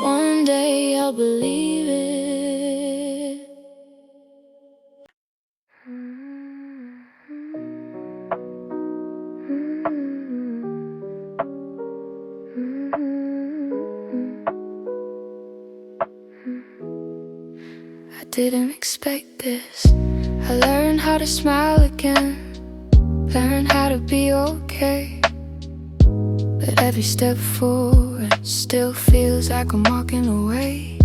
one day I'll believe it. I didn't expect this. I learned how to smile again, learned how to be okay. But every step forward still feels like I'm walking away.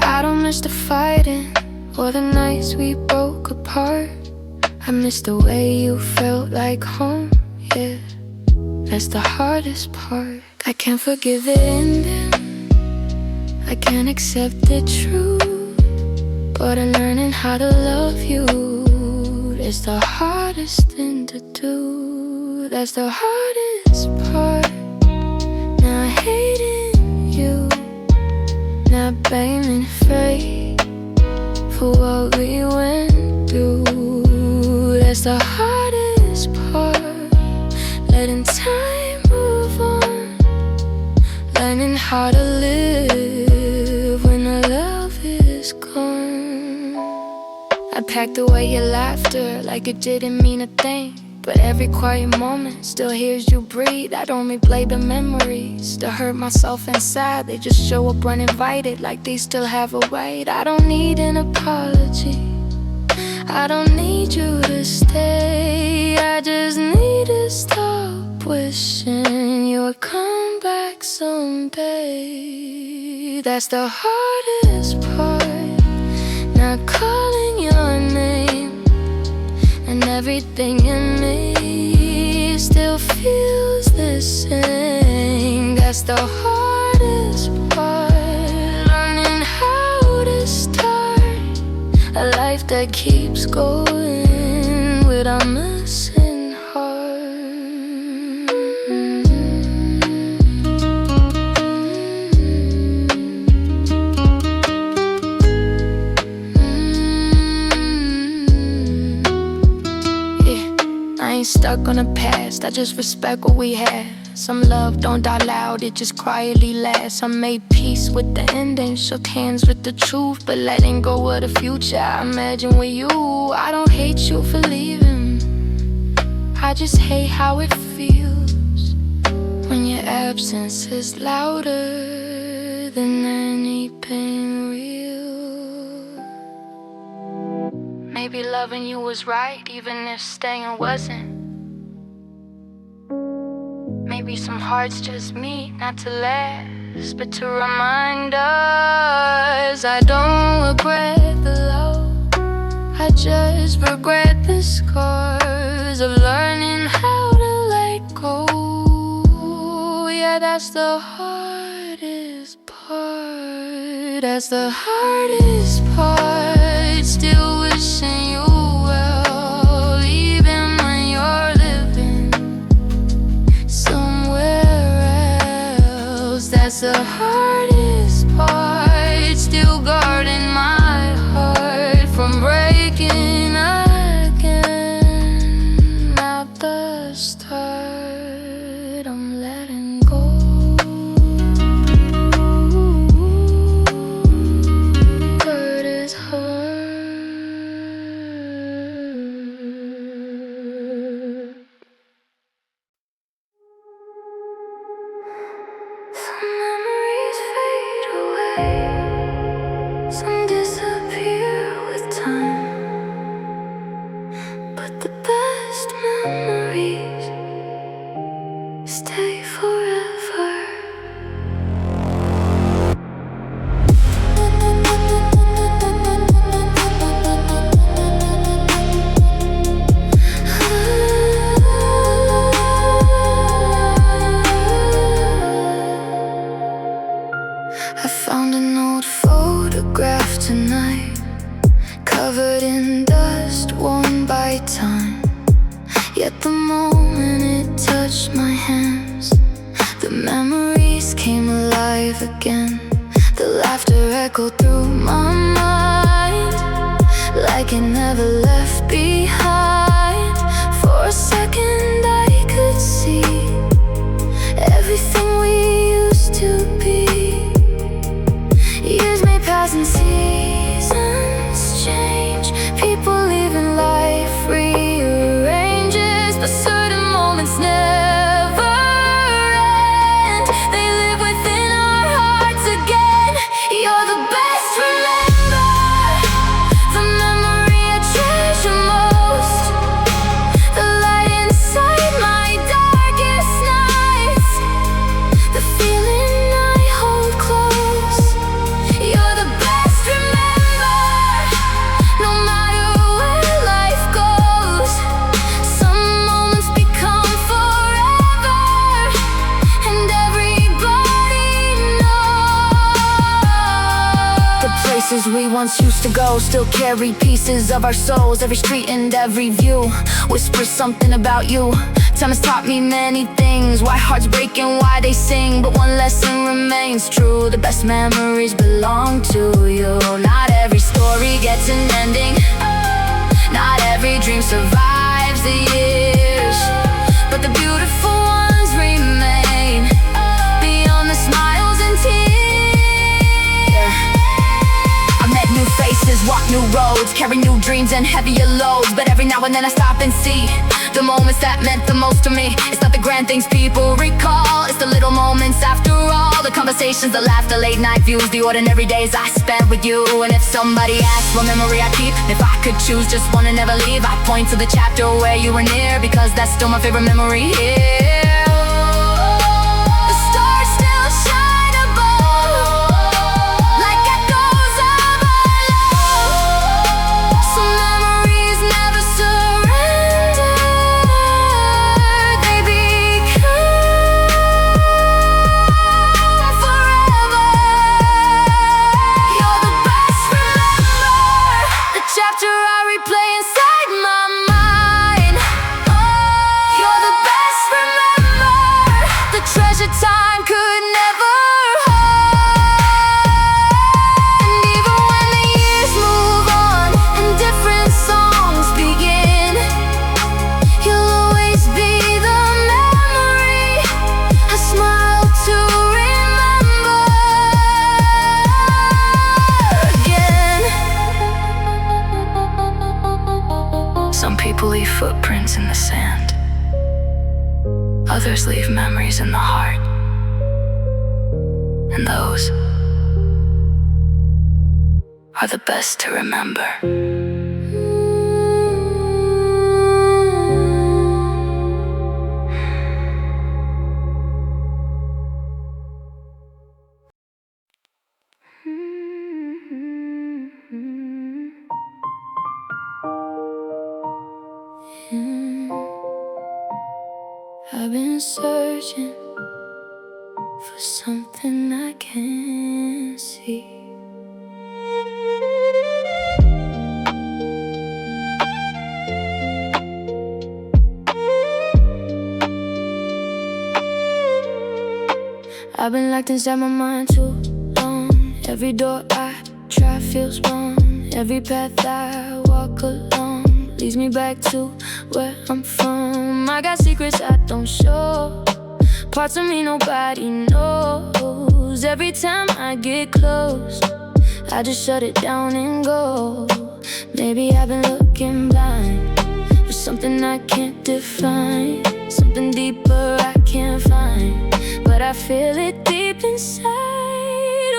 I don't miss the fighting or the nights we broke apart. I miss the way you felt like home, yeah. That's the hardest part. I can't forgive the ending, I can't accept the truth, but I'm learning how to love you. It's the hardest thing to do. That's the hardest part. Now hating you, not blaming fate for what we went through. That's the hardest part. Letting time move on, learning how to live when the love is gone. I packed away your laughter like it didn't mean a thing, but every quiet moment still hears you breathe. I don't replay the memories that hurt myself inside. They just show up uninvited, like they still have a right. I don't need an apology, I don't need you to stay. I just need to stop wishing you would come back someday. That's the hardest part, not calling your name, and everything in me still feels the same. That's the hardest part, learning how to start a life that keeps going without missing heart. I ain't stuck on the past, I just respect what we had. Some love don't die loud, it just quietly lasts. I made peace with the ending, shook hands with the truth, but letting go of the future I imagine with you. I don't hate you for leaving, I just hate how it feels when your absence is louder than any pain real. Maybe loving you was right, even if staying wasn't. Maybe some hearts just meet, not to last, but to remind us. I don't regret the love, I just regret the scars of learning how to let go. Yeah, that's the hardest part. That's the hardest part. Still wishing you well, even when you're living somewhere else. That's the hardest part. Still guarding my heart from breaking again. At the start, I'm letting go. But it's hard. Some memories fade away, some disappear with time, but the best memories stay forever. I found an old photograph tonight, covered in dust, worn by time. Yet the moment it touched my hands, the memories came alive again. The laughter echoed through my mind, like it never left behind. For a second I once used to go still carry pieces of our souls. Every street and every view whispers something about you. Time has taught me many things, why hearts break and why they sing. But one lesson remains true, the best memories belong to you. Not every story gets an ending, not every dream survives the years, but the beautiful ones remain beyond the smiles and tears. I met new faces, walk new roads, carry new dreams and heavier loads. But every now and then I stop and see the moments that meant the most to me. It's not the grand things people recall, it's the little moments after all. The conversations, the laughter, late night views, the ordinary days I spent with you. And if somebody asks what memory I keep, if I could choose just one and never leave, I'd point to the chapter where you were near, because that's still my favorite memory here. The stars still shine above, like echoes of our love. Some memories never surrender, they become forever. You're the best, remember the chapter I replay inside my mind. You're the best, remember the treasure time could never hold. And even when the years move on and different songs begin, you'll always be the memory I smile to remember again. Some people leave footprints in the sand, others leave memories in the heart, and those are the best to remember. I've been searching for something I can't see. I've been locked inside my mind too long. Every door I try feels wrong. Every path I walk along leads me back to where I'm from. I got secrets I don't show, parts of me nobody knows. Every time I get close, I just shut it down and go. Maybe I've been looking blind for something I can't define, something deeper I can't find, but I feel it deep inside.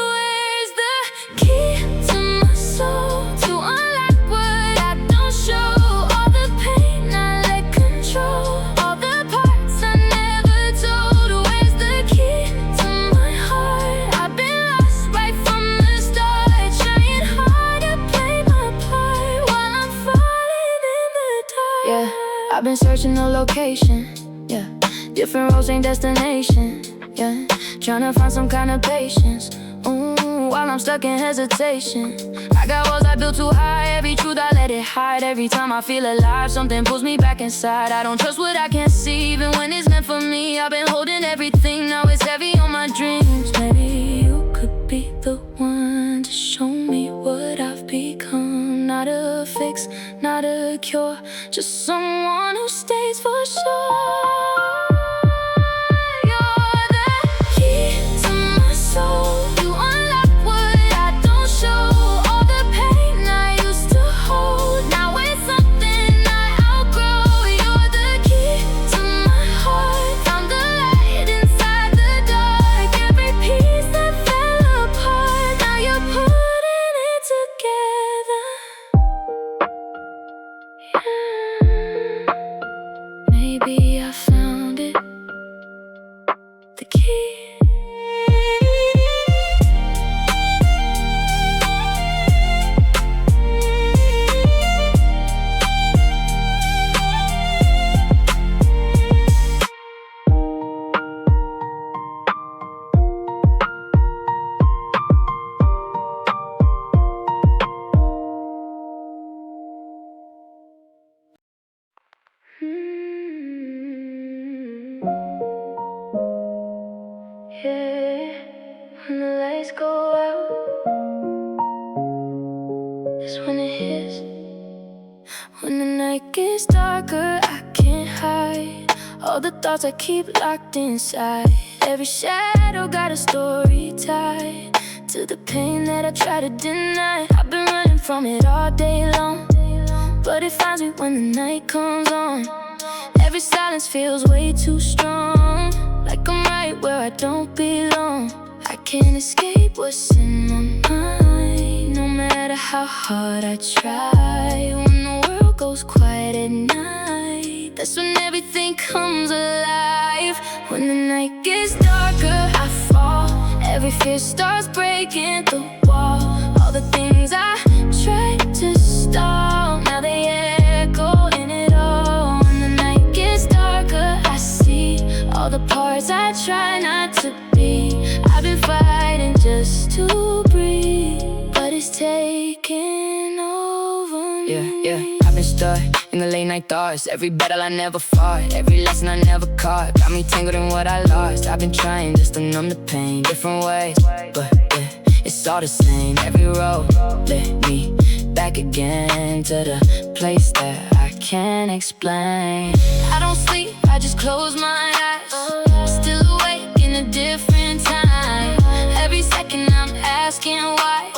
Where's the key to my soul, to unlock what I don't show? All the pain I let control, all the parts I never told. Where's the key to my heart? I've been lost right from the start, trying hard to play my part while I'm falling in the dark. Yeah, I've been searching the location, yeah, different roads, same destination, yeah, trying to find some kind of patience, while I'm stuck in hesitation. I got walls I built too high, every truth I let it hide. Every time I feel alive, something pulls me back inside. I don't trust what I can't see, even when it's meant for me. I've been holding everything, now it's heavy on my dreams. Maybe you could be the one to show me what I've become. Not a fix, not a cure, just someone who stays for sure. You're the key to my soul, you unlock what I don't show. All the pain I used to hold, now it's something I outgrow. You're the key to my heart, found the light inside the dark. Every piece that fell apart, now you're putting it together. Maybe I found it, the key. all the thoughts I keep locked inside. Every shadow got a story tied to the pain that I try to deny. I've been running from it all day long, but it finds me when the night comes on. Every silence feels way too strong, like I'm right where I don't belong. I can't escape what's in my mind, no matter how hard I try. When the world goes quiet at night, that's when everything comes alive. When the night gets darker, I fall. Every fear starts breaking the wall. All the things I tried to stall, now they echo in it all. When the night gets darker, I see all the parts I try not to be. I've been fighting just to breathe, but it's taking over me. Yeah, I've been stuck in the late night thoughts. Every battle I never fought, every lesson I never caught, got me tangled in what I lost. I've been trying just to numb the pain, different ways, but yeah, it's all the same. Every road led me back again to the place that I can't explain. I don't sleep, I just close my eyes, still awake in a different time. Every second I'm asking why,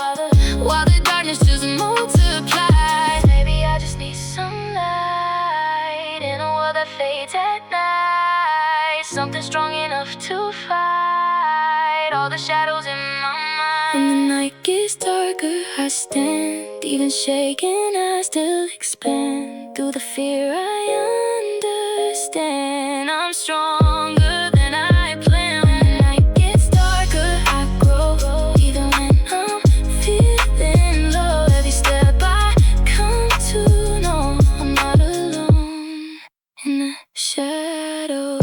while the darkness just multiplies. Maybe I just need some light in a world that fades at night. Something strong enough to fight all the shadows in my mind. When the night gets darker, I stand, even shaking, I still expand. Through the fear I understand, I'm stronger than I planned. When the night gets darker, I grow, even when I'm feeling low. Every step I come to know, I'm not alone in the shadows.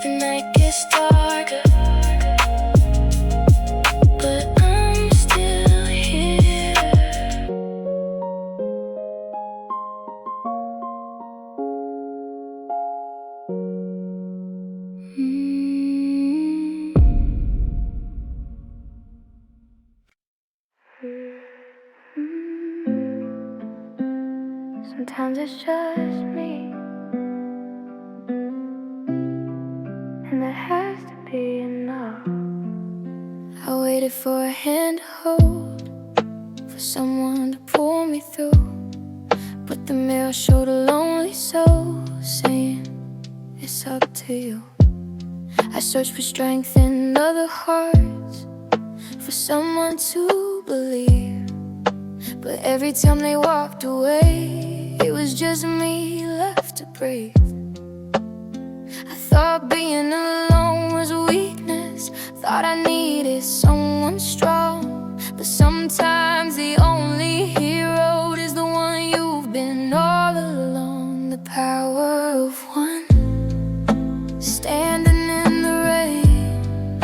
The night gets darker, but I'm still here. Sometimes it's just me, and that has to be enough. I waited for a hand to hold, for someone to pull me through, but the mirror showed a lonely soul, saying, it's up to you. I searched for strength in other hearts, for someone to believe, but every time they walked away, it was just me left to breathe. I thought being alone was weakness, thought I needed someone strong, but sometimes the only hero is the one you've been all along. The power of one, standing in the rain.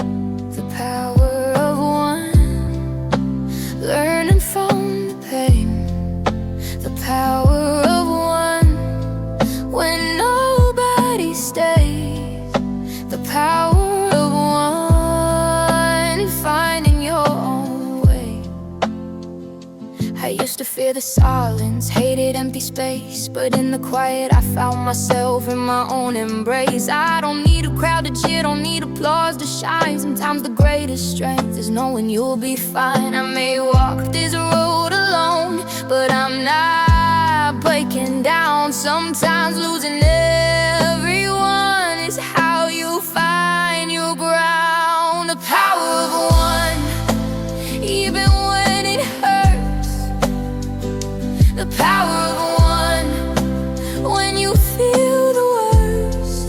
The power of one, learning from the pain. The power of one, when nobody stays. The power of one, finding your own way. I used to fear the silence, hated empty space, but in the quiet I found myself in my own embrace. I don't need a crowd to cheer, don't need applause to shine. Sometimes the greatest strength is knowing you'll be fine. I may walk this road alone, but I'm not breaking down. Sometimes losing everyone is how you find your ground. The power of one, even when it hurts. The power of one, when you feel the worst.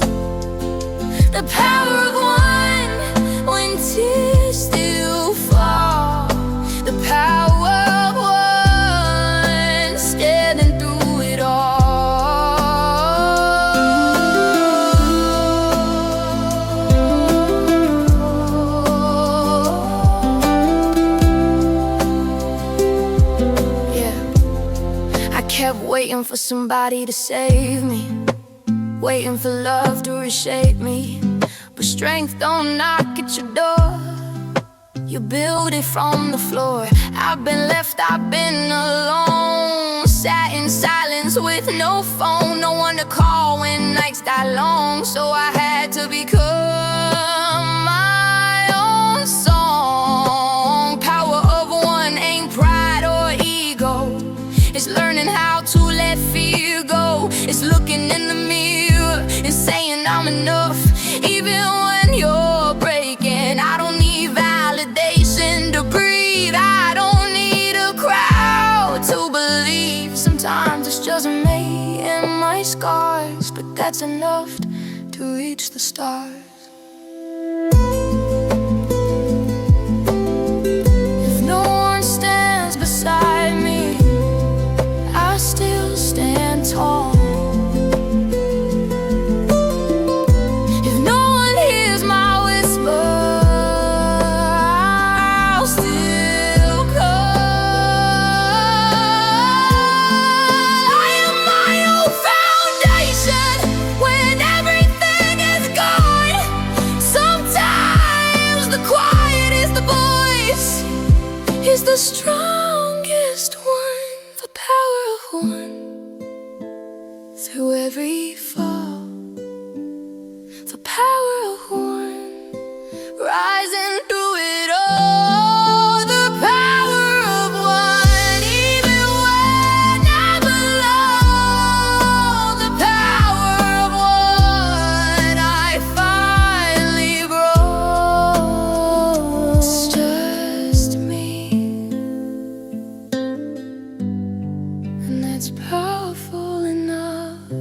The power of one, when tears still fall. The power of one, standing through it all. Yeah, I kept waiting for somebody to save me, waiting for love to reshape me, but strength don't knock at your door, you build it from the floor. I've been left, I've been alone, sat in silence times with no phone, no one to call when nights got long. So I had to become my own song. Power of one ain't pride or ego. It's learning how to let fear go. It's looking in the mirror and saying I'm enough, even when you're breaking. I don't need validation to breathe. I don't need a crowd to believe. Sometimes it's just me and my scars, but that's enough to reach the stars. If no one stands beside me, I still stand tall. If no one hears my whisper, I'll still call. I am my own foundation when everything is gone. Sometimes the quiet is the voice, is the strongest one. The power of one through every fall. The power of one rising through it all. The power of one, even when I'm alone. The power of one, I finally broke. It's just me, and that's powerful enough.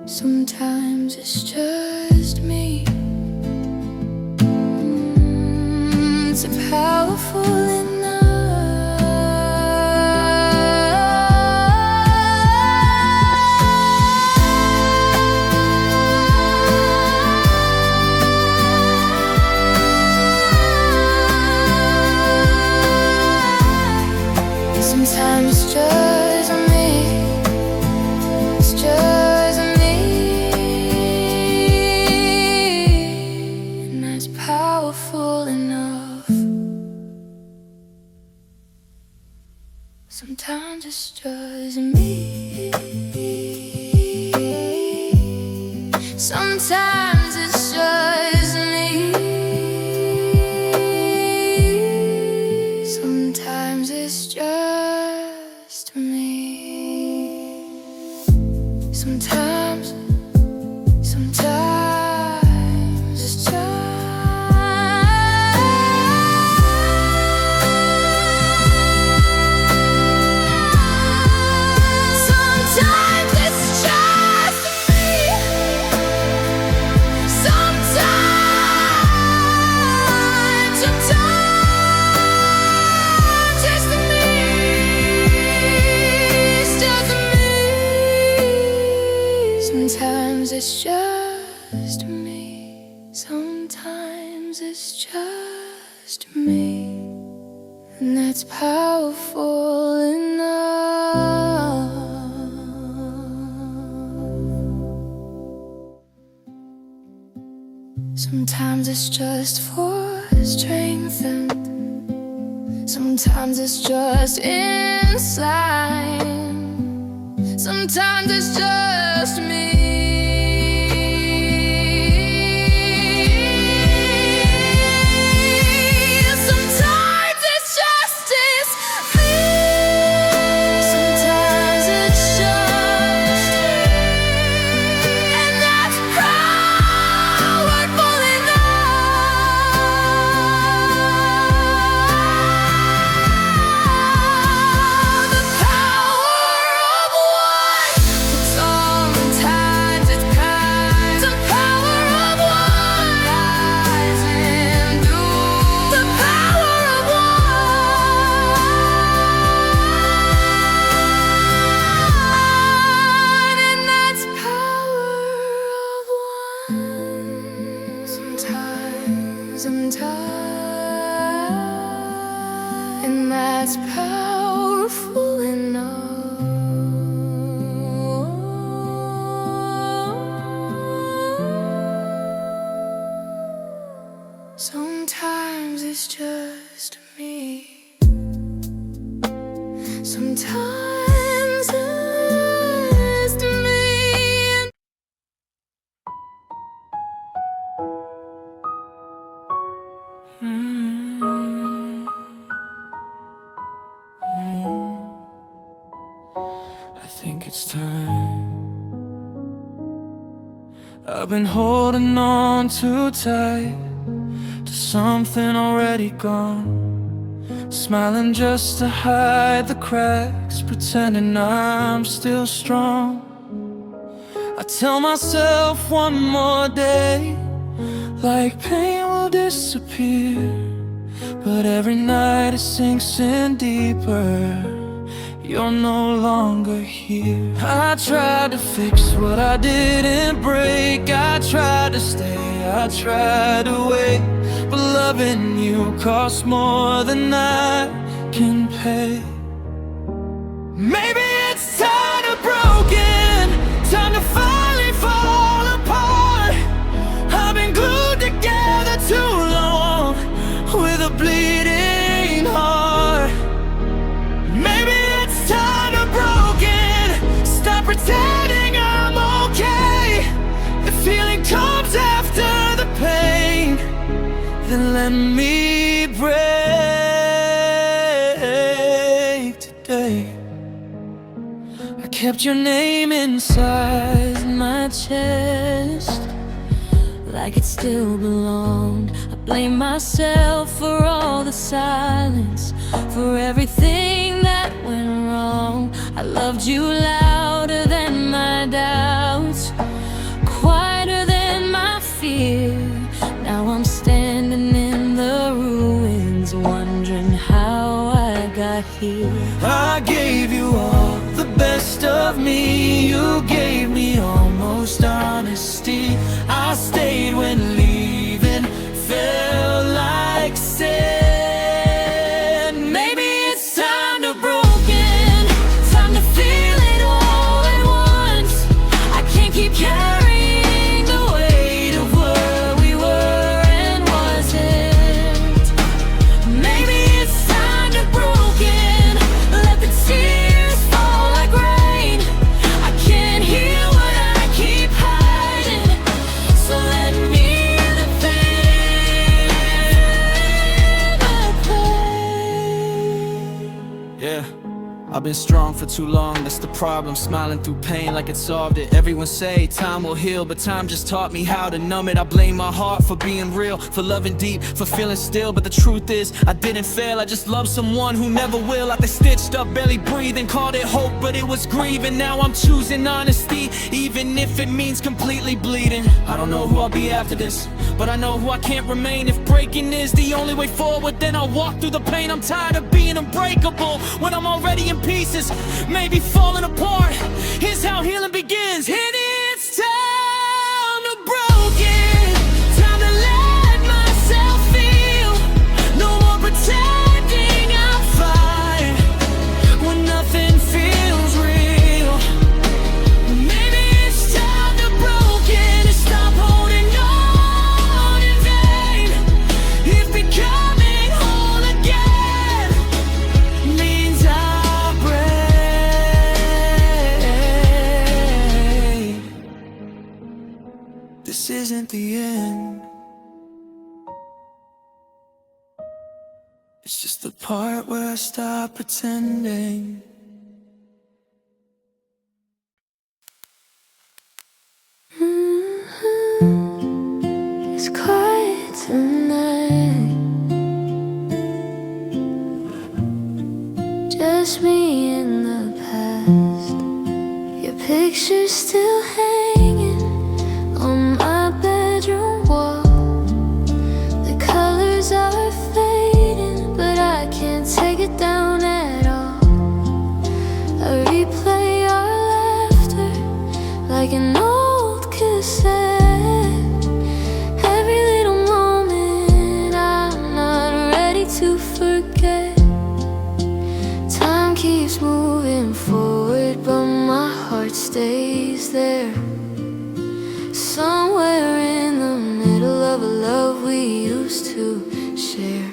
Sometimes it's just me. It's powerful enough. Sometimes it's just me. It's just me, and that's powerful enough. Sometimes it's just me. Sometimes it's just me. Sometimes it's just me. Sometimes it's just sometimes it's just me. Sometimes it's me. Sometimes it's just me. Sometimes it's just me, and that's powerful enough. Sometimes it's just for strength, and sometimes it's just inside. Sometimes it's just me. Sometimes it's just me. Sometimes it's just me, and that's powerful enough. The power of one. Sometimes sometimes, and that's powerful enough. Sometimes it's just me. Sometimes just me. I think it's time. I've been holding on too tight to something already gone, smiling just to hide the cracks, pretending I'm still strong. I tell myself one more day, like pain will disappear, but every night it sinks in deeper. You're no longer here. I tried to fix what I didn't break. I tried to stay, I tried to wait, but loving you costs more than I can pay. Maybe it's time to broken, time to finally fall apart. I've been glued together too long with a bleeding heart. Maybe it's time to broken, stop pretending I'm okay. If healing comes after the pain, then let me break today. I kept your name inside my chest, like it still belonged. I blame myself for all the silence, for everything that went wrong. I loved you louder than my doubts, quieter than my fear. Now I'm standing in the ruins, wondering how I got here. I gave you all the best of me, you gave me almost honesty. I stayed when leaving felt like sin. Maybe it's time to broken, time to feel it all at once. I can't keep carrying the weight of what we were and wasn't. Maybe it's time to broken, let the tears fall like rain. I can't hear what I keep hiding, so let me hear the pain, the pain. Yeah, I've been strong for too long, that's the problem. Smiling through pain like it solved it. Everyone say time will heal, but time just taught me how to numb it. I blame my heart for being real, for loving deep, for feeling still. But the truth is, I didn't fail, I just loved someone who never will. Like they stitched up, barely breathing, called it hope, but it was grieving. Now I'm choosing honesty, even if it means completely bleeding. I don't know who I'll be after this, but I know who I can't remain. If breaking is the only way forward, then I'll walk through the pain. I'm tired of being unbreakable when I'm already in pieces, maybe falling apart. Here's how healing begins. And it's time to broken, time to let myself feel. No more pretending I'm fine when nothing feels real. Maybe it's time to broken, to stop holding on in vain. If becoming whole again means I break, this isn't the end. It's just the part where I stop pretending. It's quiet tonight, just me in the past. Your picture's still hanging on my bedroom wall. The colors are fading, but I can't take it down at all. I replay our laughter like an old cassette. Every little moment forget. Time keeps moving forward, but my heart stays there, somewhere in the middle of a love we used to share.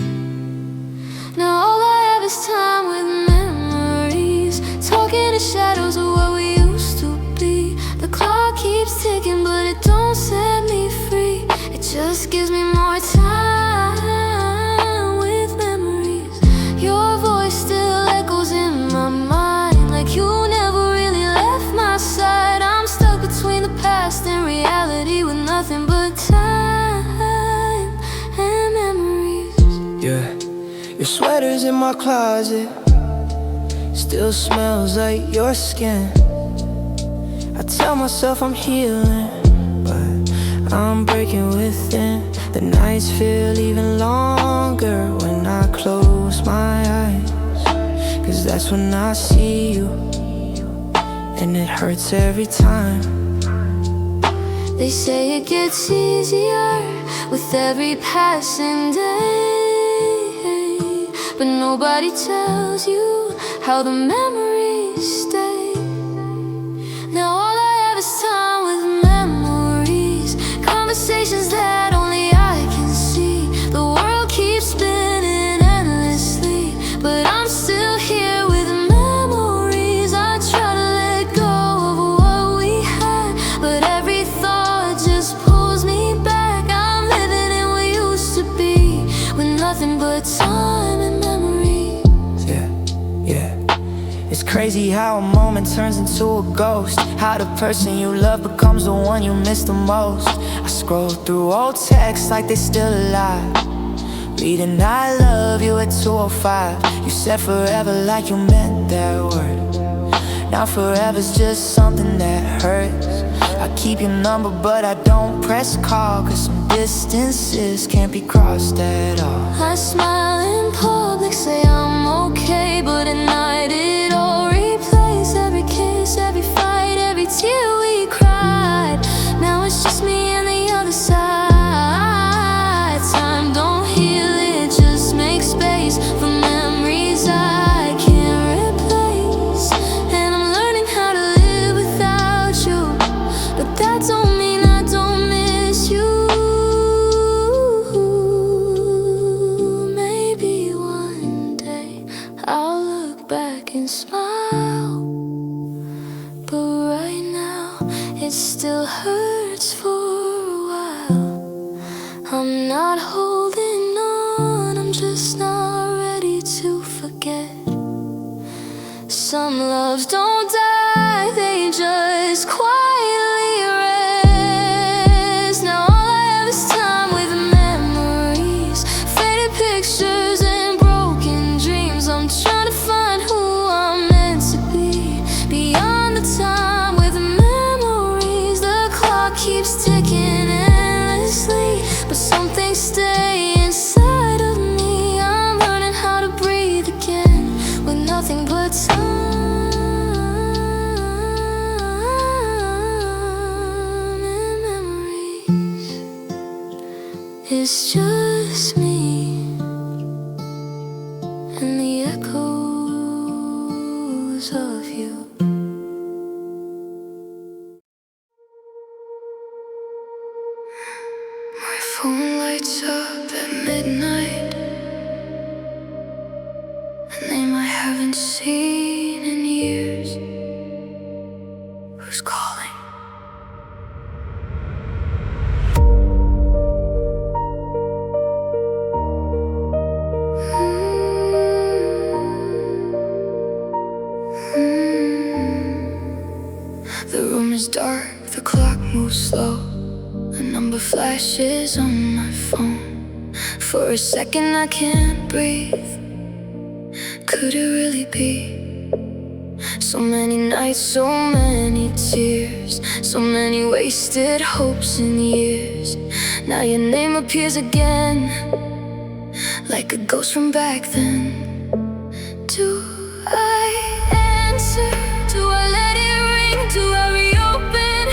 Now all I have is time with memories, talking to shadows of what we used to be. The clock keeps ticking, but it don't set me free. It just gives me more time with memories. Your voice still echoes in my mind, like you never really left my side. I'm stuck between the past and reality, with nothing but time and memories. Yeah, your sweater's in my closet, still smells like your skin. I tell myself I'm healing, but I'm breaking within. The nights feel even longer when I close my eyes, 'cause that's when I see you, and it hurts every time. They say it gets easier with every passing day, but nobody tells you how the memories stay. Now all I have is time with memories, conversations that only I can see. The world keeps spinning endlessly, but I'm still here with memories. I try to let go of what we had, but every thought just pulls me back. I'm living in what used to be, with nothing but time and memories. Yeah, yeah. It's crazy how a moment turns into a ghost, how the person you love becomes the one you miss the most. I scroll through old texts like they still alive, reading I love you at 2:05. You said forever like you meant that word. Now forever's just something that hurts. I keep your number but I don't press call, 'cause some distances can't be crossed at all. I smile in public, say I'm okay, but at night it all replays. Every kiss, every fight, every tear we cried. Now it's just me and the other side. Time don't heal, it just makes space for memories I can't replace. And I'm learning how to live without you, but that don't mean I don't miss you. Maybe one day I'll look back and smile, but right now it still hurts for a while. I'm not holding on, I'm just not ready to forget. Some loves don't die, they just quietly rest. Now all I have is time with memories, faded pictures and broken dreams. I'm trying to find who I'm meant to be, beyond the time with memories. The clock keeps ticking endlessly, but some things stay inside of me. I'm learning how to breathe again, with nothing but time and memories. It's just me and the echoes of you. My phone lights up at midnight, a name I haven't seen in years. Who's calling? The room is dark, the clock moves slow. A number flashes on my phone. For a second I can't breathe. Could it really be? So many nights, so many tears, so many wasted hopes and years. Now your name appears again, like a ghost from back then. Do I answer? Do I let it ring? Do I reopen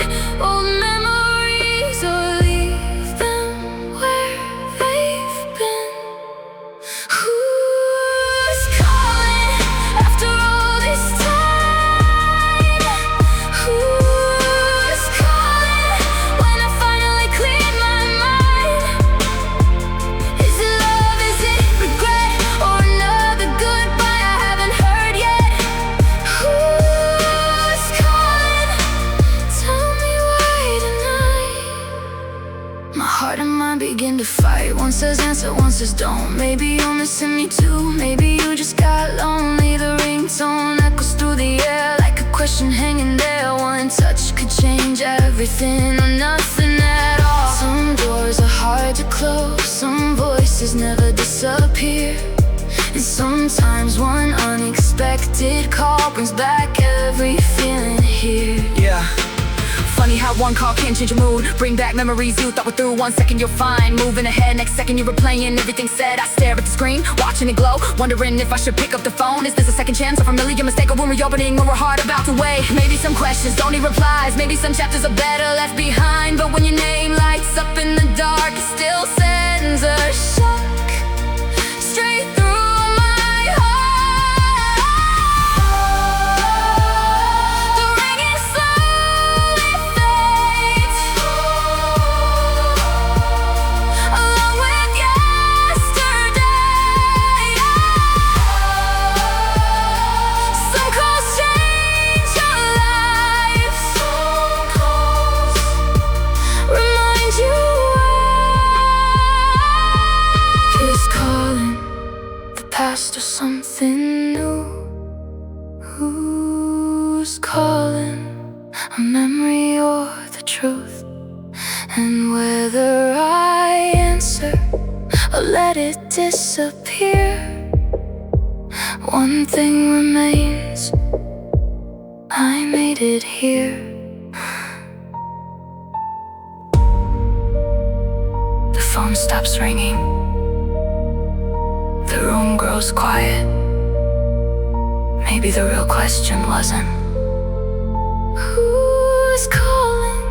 old memories, or leave them where they've been? Ooh. promises don't. Maybe you're missing me too. Maybe you just got lonely. The ringtone echoes through the air like a question hanging there. One touch could change everything or nothing at all. Some doors are hard to close, some voices never disappear, and sometimes one unexpected call brings back every feeling here. Yeah. Funny how one call can change your mood, bring back memories you thought were through. 1 second you're fine, moving ahead, next second you're replaying everything said. I stare at the screen, watching it glow, wondering if I should pick up the phone. Is this a second chance, a familiar mistake, a room reopening, or a heart about to wait? Maybe some questions don't need replies, maybe some chapters are better left behind. But when your name lights up in the dark, it still sends a shock straight through my heart. The ringing slowly fades, along with yesterday. Some calls change your life, some calls remind you is calling the past or something new. Who's calling, a memory or the truth? And whether I answer or let it disappear, one thing remains: I made it here. The phone stops ringing, the room grows quiet. Maybe the real question wasn't who's calling,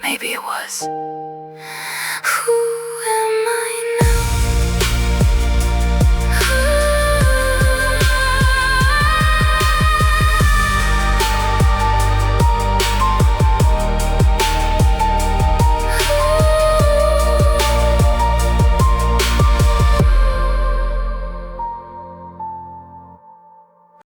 maybe it was